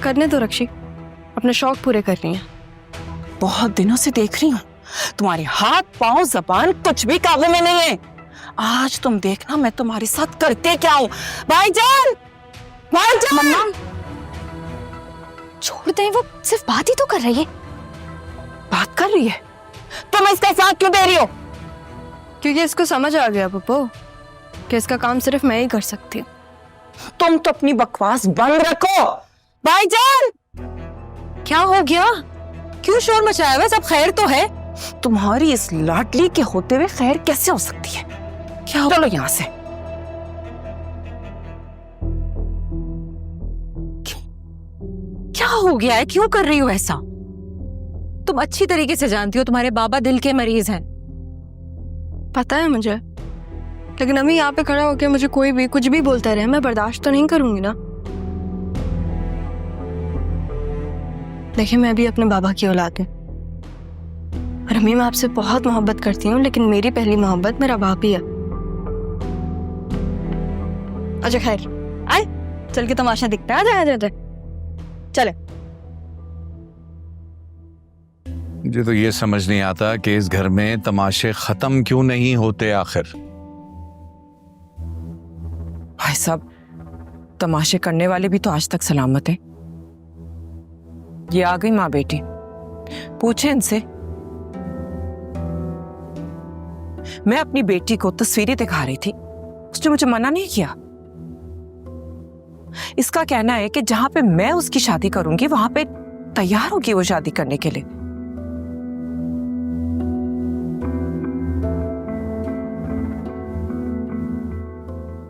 करने दो रक्षी, अपने शौक पूरे कर रही हैं। बहुत दिनों से देख रही हूँ, तुम्हारे हाथ पांव जबान कुछ भी काबू में नहीं है। आज तुम देखना मैं तुम्हारे साथ करते क्या हूँ। भाईजान, भाईजान। मम्मा छोड़ दे, वो सिर्फ बात ही तो कर रही है। बात कर रही है? तुम इसका साथ क्यों दे रही हो? क्योंकि इसको समझ आ गया पप्पो कि इसका काम सिर्फ मैं ही कर सकती हूँ। तुम तो अपनी बकवास बंद रखो। भाईजान, क्या हो गया? क्यों शोर मचाया हुआ? सब खैर तो है? तुम्हारी इस लाडली के होते हुए खैर कैसे हो सकती है? क्या? चलो यहां से। क्या हो गया है? क्यों कर रही हो ऐसा? तुम अच्छी तरीके से जानती हो तुम्हारे बाबा दिल के मरीज हैं। पता है मुझे, लेकिन अम्मी यहाँ पे खड़ा होकर मुझे कोई भी कुछ भी बोलता रहे, मैं बर्दाश्त तो नहीं करूंगी ना। देखिए, मैं भी अपने बाबा की औलाद हूँ और अम्मी मैं आपसे बहुत मोहब्बत करती हूँ, लेकिन मेरी पहली मोहब्बत मेरा बाप ही है। अच्छा खैर, आए चल के तमाशा दिखता है। आ जा चले। मुझे तो ये समझ नहीं आता कि इस घर में तमाशे खत्म क्यों नहीं होते आखिर। भाई साहब, तमाशे करने वाले भी तो आज तक सलामत हैं। ये आ गई माँ बेटी, पूछे इनसे। मैं अपनी बेटी को तस्वीरें दिखा रही थी, उसने मुझे मना नहीं किया। इसका कहना है कि जहां पे मैं उसकी शादी करूंगी वहां पे तैयार होगी वो शादी करने के लिए।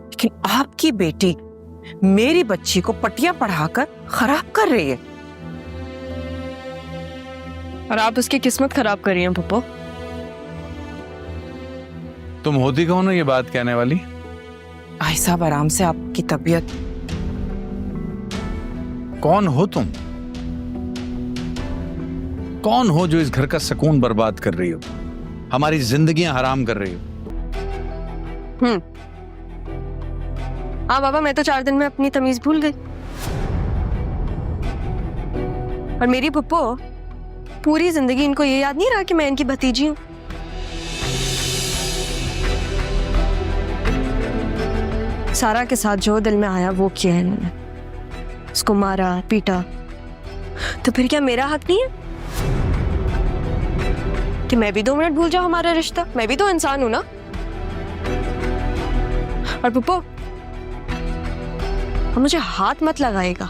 लेकिन आपकी बेटी मेरी बच्ची को पटिया पढ़ाकर खराब कर रही है। और आप उसकी किस्मत खराब कर रही हैं पप्पो। तुम होती कौन हो ये बात कहने वाली? भाई साहब आराम से, आपकी तबीयत। कौन हो तुम? कौन हो जो इस घर का सुकून बर्बाद कर रही हो, हमारी जिंदगियां हराम कर रही हो? हाँ बाबा, मैं तो 4 दिन में अपनी तमीज भूल गई। और मेरी पप्पो पूरी जिंदगी इनको ये याद नहीं रहा कि मैं इनकी भतीजी हूं। सारा के साथ जो दिल में आया वो किया इन्होंने, उसको मारा पीटा। तो फिर क्या मेरा हक नहीं है कि मैं भी 2 मिनट भूल जाऊं हमारा रिश्ता? मैं भी तो इंसान हूं ना। और पप्पो, अब मुझे हाथ मत लगाएगा।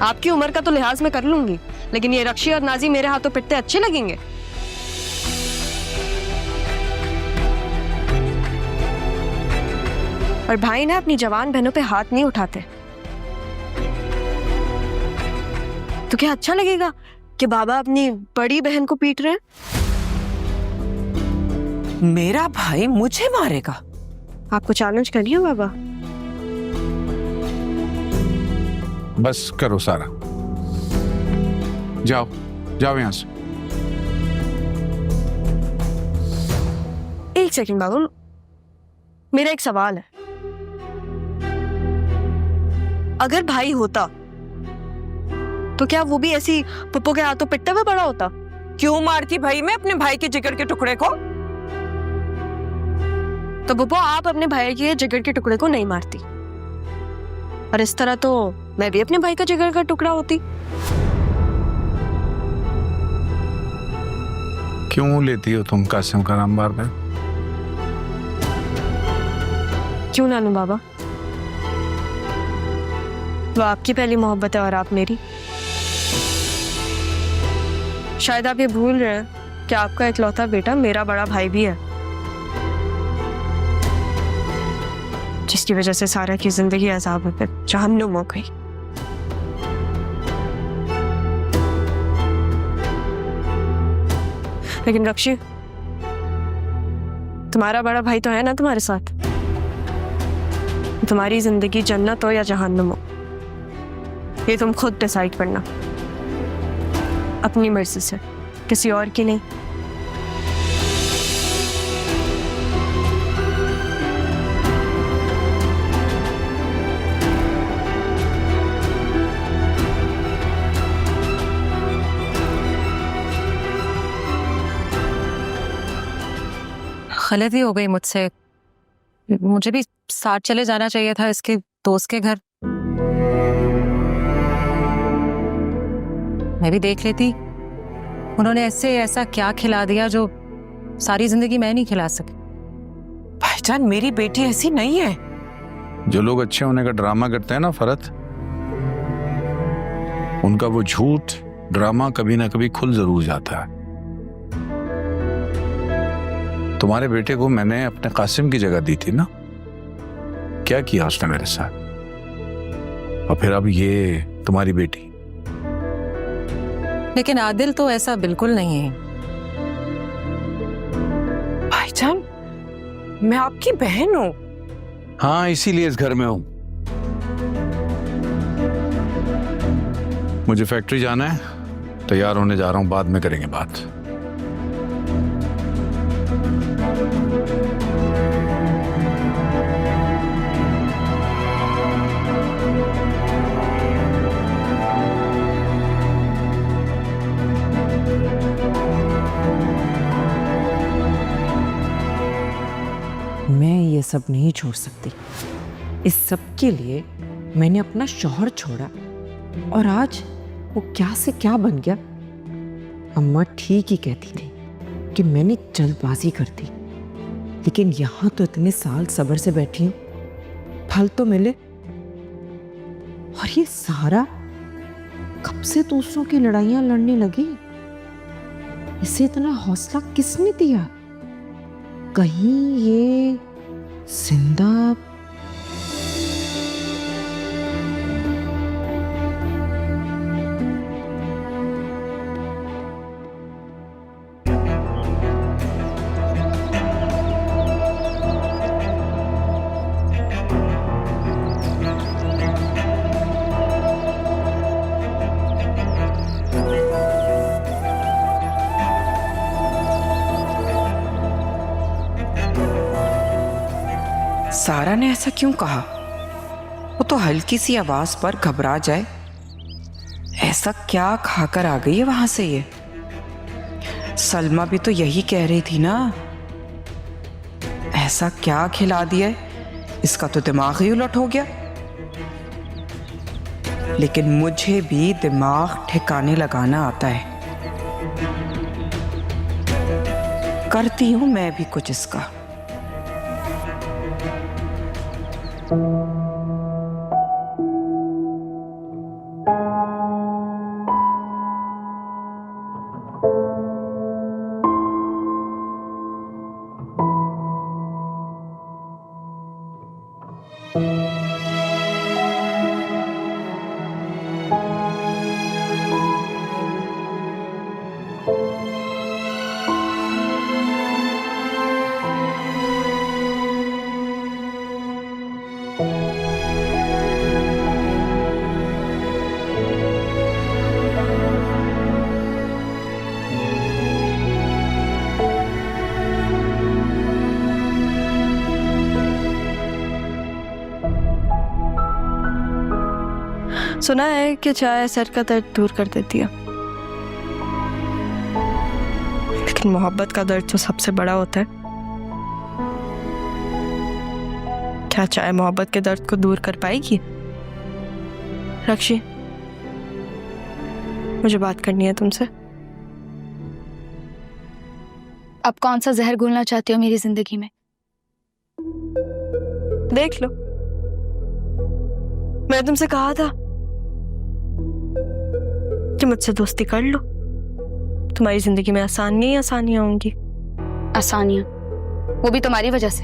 आपकी उम्र का तो लिहाज मैं कर लूंगी, लेकिन ये रक्षी और नाजी मेरे हाथों पिटते अच्छे लगेंगे? और भाई ना अपनी जवान बहनों पे हाथ नहीं उठाते। तो क्या अच्छा लगेगा कि बाबा अपनी बड़ी बहन को पीट रहे हैं? मेरा भाई मुझे मारेगा? आपको चैलेंज करिए बाबा। बस करो सारा, जाओ जाओ यहां से। एक सेकंड बाबू, मेरा एक सवाल है। अगर भाई होता तो क्या वो भी ऐसी पप्पो के हाथों पिटते हुए बड़ा होता? क्यों मारती भाई मैं अपने भाई के जिगर के टुकड़े को? तो पप्पो आप अपने भाई के जिगर के टुकड़े को नहीं मारती, और इस तरह तो मैं भी अपने भाई का जिगर का टुकड़ा होती। क्यों लेती हो तुम कासिम का नाम बार बार? क्यों नानू बाबा? वो आपकी पहली मोहब्बत है और आप मेरी। शायद आप ये भूल रहे हैं कि आपका इकलौता बेटा मेरा बड़ा भाई भी है, जिसकी वजह से सारा की जिंदगी अज़ाब पे जहन्नुम हो गई। लेकिन रक्षी, तुम्हारा बड़ा भाई तो है ना तुम्हारे साथ? तुम्हारी जिंदगी जन्नत हो या जहन्नुम हो, ये तुम खुद डिसाइड करना, अपनी मर्जी से, किसी और की नहीं। गलती हो गई मुझसे, मुझे भी साथ चले जाना चाहिए था इसके दोस्त के घर। मैं भी देख लेती, उन्होंने ऐसा क्या खिला दिया जो सारी जिंदगी मैं नहीं खिला सकी। भाईजान मेरी बेटी ऐसी नहीं है। जो लोग अच्छे होने का ड्रामा करते हैं ना फरत, उनका वो झूठ ड्रामा कभी ना कभी खुल जरूर जाता है। तुम्हारे बेटे को मैंने अपने कासिम की जगह दी थी ना, क्या किया उसने मेरे साथ, और फिर अब ये तुम्हारी बेटी। लेकिन आदिल तो ऐसा बिल्कुल नहीं है। भाईजान मैं आपकी बहन हूं। हाँ, इसीलिए इस घर में हूं। मुझे फैक्ट्री जाना है, तैयार होने जा रहा हूं, बाद में करेंगे बात। मैं ये सब नहीं छोड़ सकती। इस सब के लिए मैंने अपना शौहर छोड़ा, और आज वो क्या से क्या बन गया। अम्मा ठीक ही कहती थी कि मैंने जल्दबाजी कर दी, लेकिन यहाँ तो इतने साल सब्र से बैठी हूँ, फल तो मिले। और ये सारा कब से दूसरों की लड़ाइयाँ लड़ने लगी? इसे इतना हौसला किसने दिया? कहीं ये जिंदा? सारा ने ऐसा क्यों कहा? वो तो हल्की सी आवाज पर घबरा जाए। ऐसा क्या खाकर आ गई है वहां से ये? सलमा भी तो यही कह रही थी ना। ऐसा क्या खिला दिया है, इसका तो दिमाग ही उलट हो गया। लेकिन मुझे भी दिमाग ठिकाने लगाना आता है। करती हूं मैं भी कुछ इसका। सुना है कि चाय सर का दर्द दूर कर देती है, लेकिन मोहब्बत का दर्द तो सबसे बड़ा होता है। क्या चाय मोहब्बत के दर्द को दूर कर पाएगी? रक्षी, मुझे बात करनी है तुमसे। अब कौन सा जहर घोलना चाहती हो मेरी जिंदगी में? देख लो, मैंने तुमसे कहा था कि मुझसे दोस्ती कर लो, तुम्हारी जिंदगी में आसानियां ही आसानियां होंगी। आसानियां? वो भी तुम्हारी वजह से।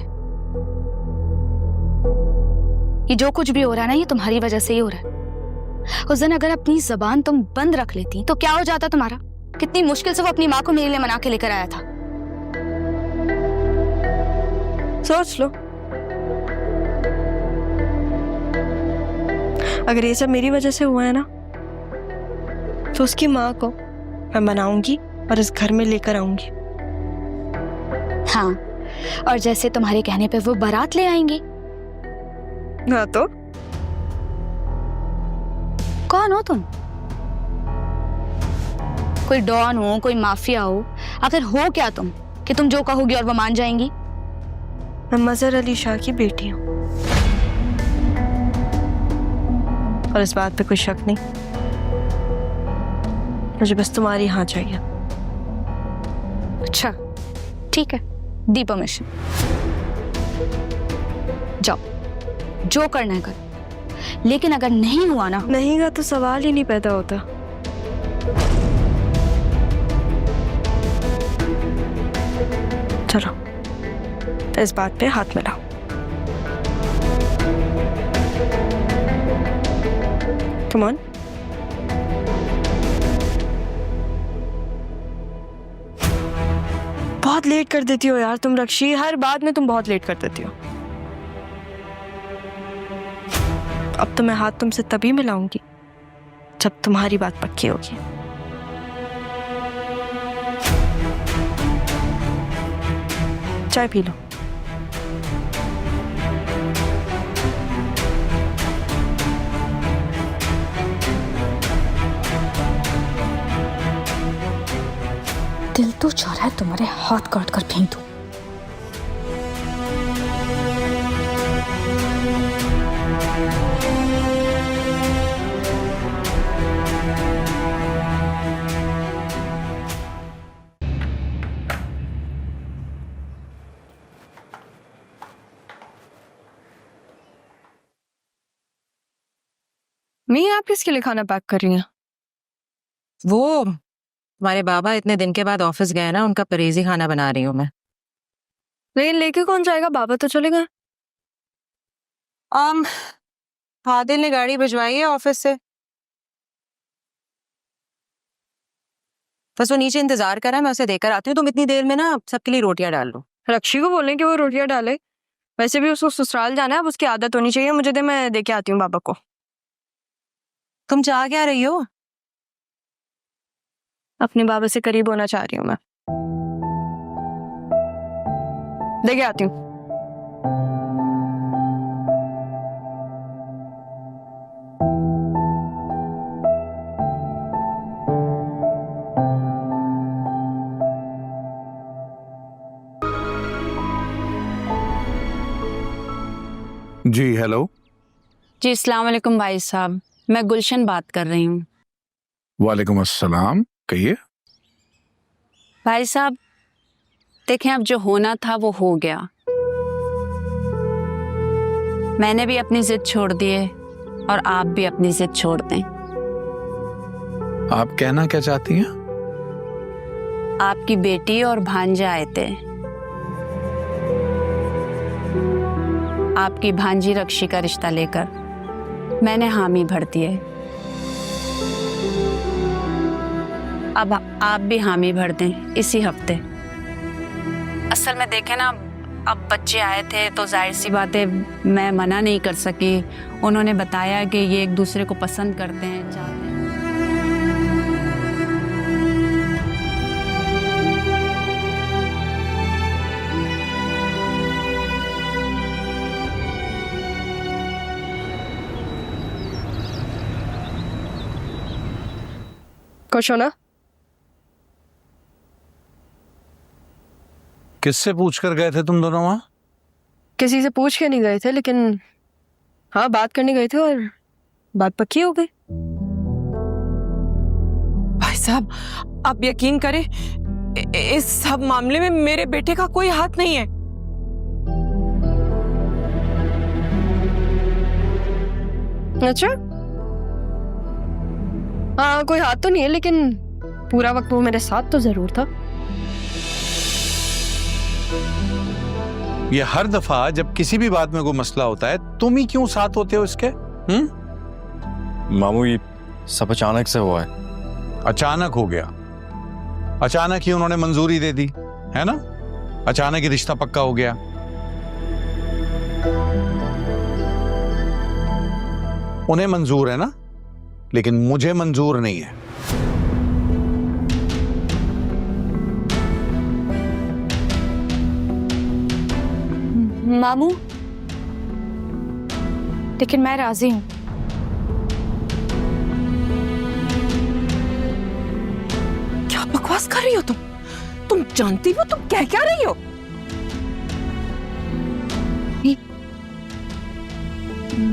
ये जो कुछ भी हो रहा है ना, ये तुम्हारी वजह से ही हो रहा है। उस दिन अगर अपनी जबान तुम बंद रख लेती तो क्या हो जाता तुम्हारा? कितनी मुश्किल से वो अपनी माँ को मेरे लिए मना के लेकर आया था। सोच लो, अगर ये सब मेरी वजह से हुआ है ना, तो उसकी माँ को मैं मनाऊंगी और इस घर में लेकर आऊंगी। हाँ, और जैसे तुम्हारे कहने पे वो बारात ले आएंगी। हाँ तो कौन हो तुम? कोई डॉन हो, कोई माफिया हो, आखिर हो क्या तुम कि तुम जो कहोगी और वो मान जाएंगी? मैं मजहर अली शाह की बेटी हूँ, और इस बात पे कोई शक नहीं। मुझे बस तुम्हारी हाँ चाहिए। अच्छा ठीक है, दी परमिशन। जाओ, जो करना है करो, लेकिन अगर नहीं हुआ ना। नहीं का तो सवाल ही नहीं पैदा होता। चलो इस बात पे हाथ मिलाओ। Come on. बहुत लेट कर देती हो यार तुम रक्षी, हर बात में तुम बहुत लेट कर देती हो। अब तो मैं हाथ तुमसे तभी मिलाऊंगी जब तुम्हारी बात पक्की होगी। चाय पी लो। दिल तो चाह रहा है तुम्हारे हाथ काट कर फेंक दूं। मैं आप किसके लिए खाना पैक कर रही हैं? वो तुम्हारे बाबा इतने दिन के बाद ऑफिस गए ना, उनका परहेजी खाना बना रही हूँ मैं। लेकिन लेके कौन जाएगा? बाबा तो चले गए। फादिल ने गाड़ी भिजवाई है ऑफिस से, बस वो नीचे इंतजार कर रहा है, मैं उसे देकर आती हूँ। तुम इतनी देर में ना सबके लिए रोटियां डाल लो। रक्षी को बोलें कि वो रोटियां डाले। वैसे भी उसको ससुराल जाना है, अब उसकी आदत होनी चाहिए। मुझे दे, मैं देके आती हूँ बाबा को। तुम चाह क्या रही हो? अपने बाबा से करीब होना चाह रही हूँ मैं। देके आती हूँ। जी हेलो। जी अस्सलाम वालेकुम भाई साहब, मैं गुलशन बात कर रही हूँ। वालेकुम अस्सलाम, कहिए। भाई साहब देखें, अब जो होना था वो हो गया। मैंने भी अपनी जिद छोड़ दी है और आप भी अपनी जिद छोड़ दें। आप कहना क्या चाहती हैं? आपकी बेटी और भांजे आए थे, आपकी भांजी रक्षी का रिश्ता लेकर। मैंने हामी भर दिए। अब आप भी हामी भर दें इसी हफ्ते। असल में देखें ना, अब बच्चे आए थे तो जाहिर सी बात है मैं मना नहीं कर सकी। उन्होंने बताया कि ये एक दूसरे को पसंद करते हैं, चाहते हैं। खुश हो ना? किससे पूछ कर गए थे तुम दोनों वहां? किसी से पूछ के नहीं गए थे, लेकिन हाँ बात करने गए थे और बात पक्की हो गई। भाई साहब, आप यकीन करें, इस सब मामले में मेरे बेटे का कोई हाथ नहीं है। अच्छा, हाँ कोई हाथ तो नहीं है, लेकिन पूरा वक्त वो मेरे साथ तो जरूर था। ये हर दफा जब किसी भी बात में कोई मसला होता है तुम ही क्यों साथ होते हो इसके? मामू, ये सब अचानक से हुआ है। अचानक हो गया? अचानक ही उन्होंने मंजूरी दे दी है ना? अचानक ही रिश्ता पक्का हो गया। उन्हें मंजूर है ना, लेकिन मुझे मंजूर नहीं है। मामू, लेकिन मैं राजी हूं। क्या बकवास कर रही हो तुम? तुम जानती हो तुम कह क्या रही हो?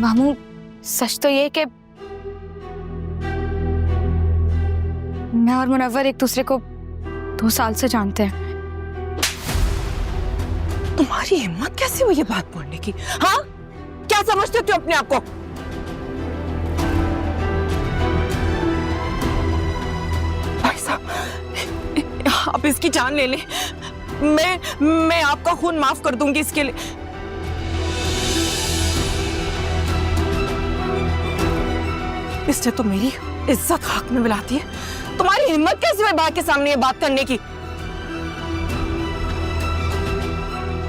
मामू, सच तो ये कि मैं और मुनव्वर एक दूसरे को 2 साल से जानते हैं। तुम्हारी हिम्मत कैसे हुई ये बात बोलने की? हाँ, क्या समझते हो अपने आप को? भाई साहब, आप इसकी जान ले लें, मैं आपका खून माफ कर दूंगी इसके लिए। इससे तो मेरी इज्जत खाक में मिलाती है। तुम्हारी हिम्मत कैसे हुई बात के सामने ये बात करने की?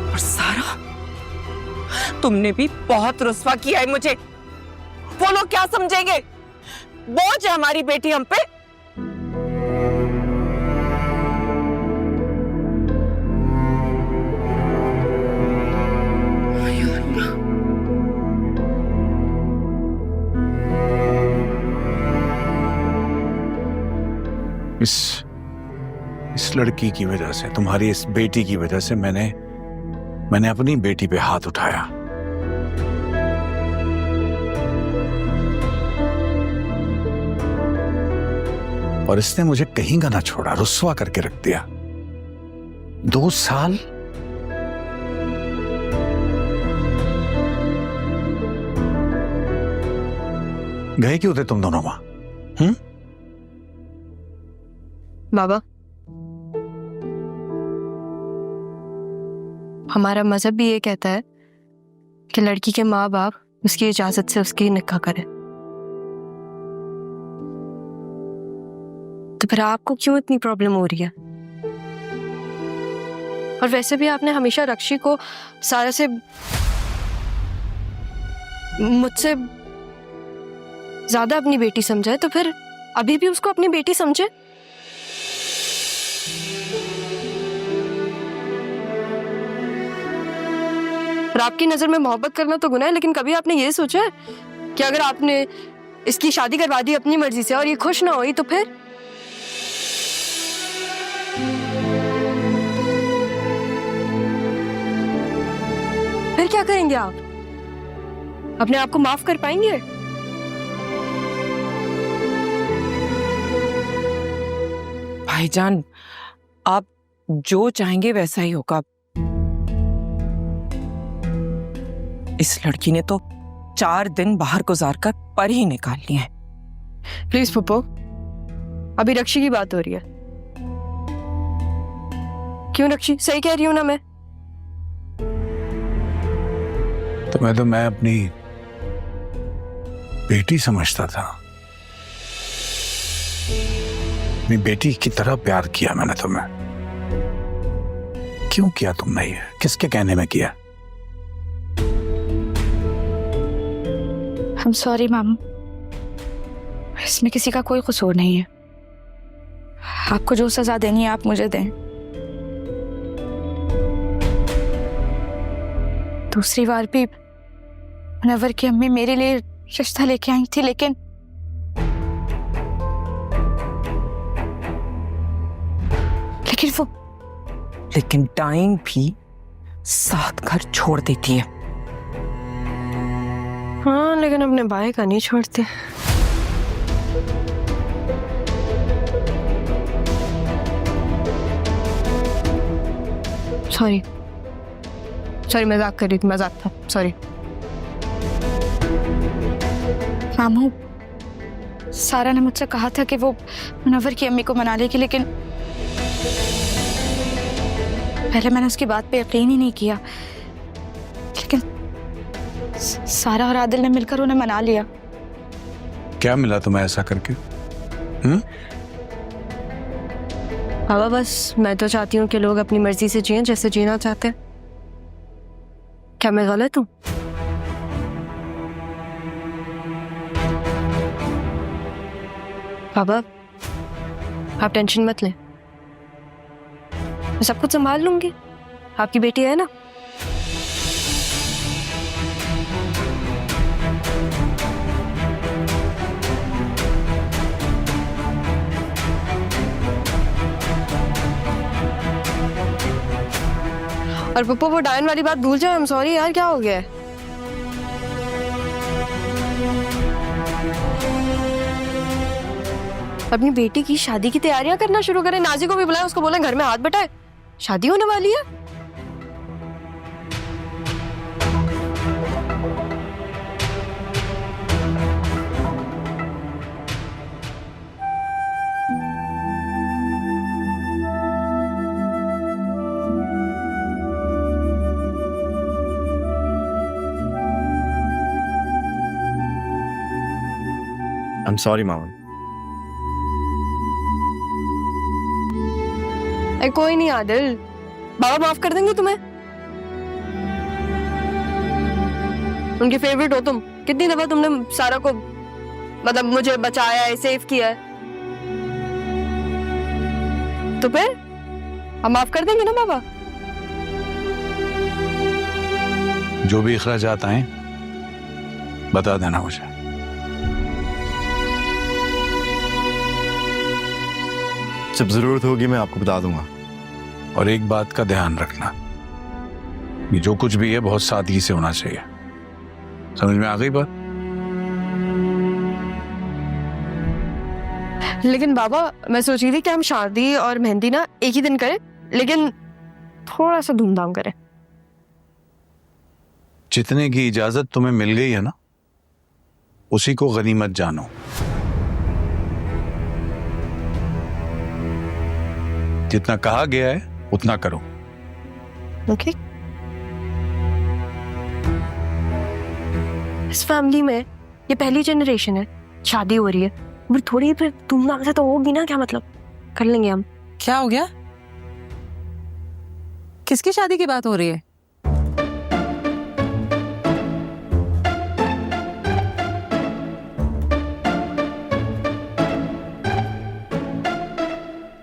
और सारा, तुमने भी बहुत रुस्वा किया है मुझे। वो लोग क्या समझेंगे? बोझ है हमारी बेटी हम पे। इस लड़की की वजह से, तुम्हारी इस बेटी की वजह से मैंने अपनी बेटी पे हाथ उठाया। और इसने मुझे कहीं का ना छोड़ा, रुस्वा करके रख दिया। 2 साल गए क्यों थे तुम दोनों वहां? बाबा, हमारा मजहब भी ये कहता है कि लड़की के माँ बाप उसकी इजाजत से उसकी निकाह करें। तो फिर आपको क्यों इतनी प्रॉब्लम हो रही है? और वैसे भी आपने हमेशा रक्षी को सारा से मुझसे ज्यादा अपनी बेटी समझा है, तो फिर अभी भी उसको अपनी बेटी समझे। और आपकी नजर में मोहब्बत करना तो गुनाह है, लेकिन कभी आपने ये सोचा है कि अगर आपने इसकी शादी करवा दी अपनी मर्जी से और ये खुश ना हुई तो फिर क्या करेंगे आप? अपने आप को माफ कर पाएंगे? भाईजान, आप जो चाहेंगे वैसा ही होगा। इस लड़की ने तो 4 दिन बाहर गुजार कर पर ही निकाल लिए हैं। प्लीज पप्पू, अभी रक्षी की बात हो रही है। क्यों रक्षी, सही कह रही हूं ना मैं? तो मैं अपनी बेटी समझता था, अपनी बेटी की तरह प्यार किया मैंने तुम्हें। क्यों किया तुमने ये? किसके कहने में किया? I'm sorry मामू, इसमें किसी का कोई कसूर नहीं है। आपको जो सजा देनी है आप मुझे दें। दूसरी बार भी मुनव्वर की अम्मी मेरे लिए रिश्ता लेके आई थी, लेकिन लेकिन टाइम भी साथ घर छोड़ देती है। हाँ, लेकिन अपने भाई का नहीं छोड़ते। सॉरी मजाक कर रही थी, मजाक था, सॉरी। मामू, सारा ने मुझसे कहा था कि वो मुनव्वर की अम्मी को मना लेगी, लेकिन पहले मैंने उसकी बात पे यकीन ही नहीं किया, लेकिन सारा और आदिल ने मिलकर उन्हें मना लिया। क्या मिला तुम्हें ऐसा करके? बाबा, बस मैं तो चाहती हूँ कि लोग अपनी मर्जी से जिएं जैसे जीना चाहते हैं। क्या मैं गलत हूँ? बाबा, आप टेंशन मत लें, मैं सब कुछ संभाल लूंगी। आपकी बेटी है ना। और पप्पू, वो डायन वाली बात भूल जाओ। I'm sorry यार, क्या हो गया है? अपनी बेटी की शादी की तैयारियां करना शुरू करें। नाजी को भी बुलाए, उसको बोले घर में हाथ बटाए, शादी होने वाली है। I'm sorry मामा। कोई नहीं आदिल, बाबा माफ कर देंगे तुम्हें। उनके फेवरेट हो तुम। कितनी दफा तुमने सारा को, मतलब मुझे बचाया है, सेव किया है, तो फिर हम माफ कर देंगे ना बाबा। जो भी अखराजात आए बता देना मुझे। जब जरूरत होगी मैं आपको बता दूंगा। और एक बात का ध्यान रखना, ये जो कुछ भी है बहुत सादगी से होना चाहिए। समझ में आ गई बात? लेकिन बाबा, मैं सोच रही थी कि हम शादी और मेहंदी ना एक ही दिन करें, लेकिन थोड़ा सा धूमधाम करें। जितने की इजाजत तुम्हें मिल गई है ना, उसी को गनीमत जानो। जितना कहा गया है उतना करो। ओके। इस फैमिली में ये पहली जनरेशन है, शादी हो रही है, पर थोड़ी फिर धूमधाम से तो होगी ना। क्या मतलब, कर लेंगे हम। क्या हो गया? किसकी शादी की बात हो रही है?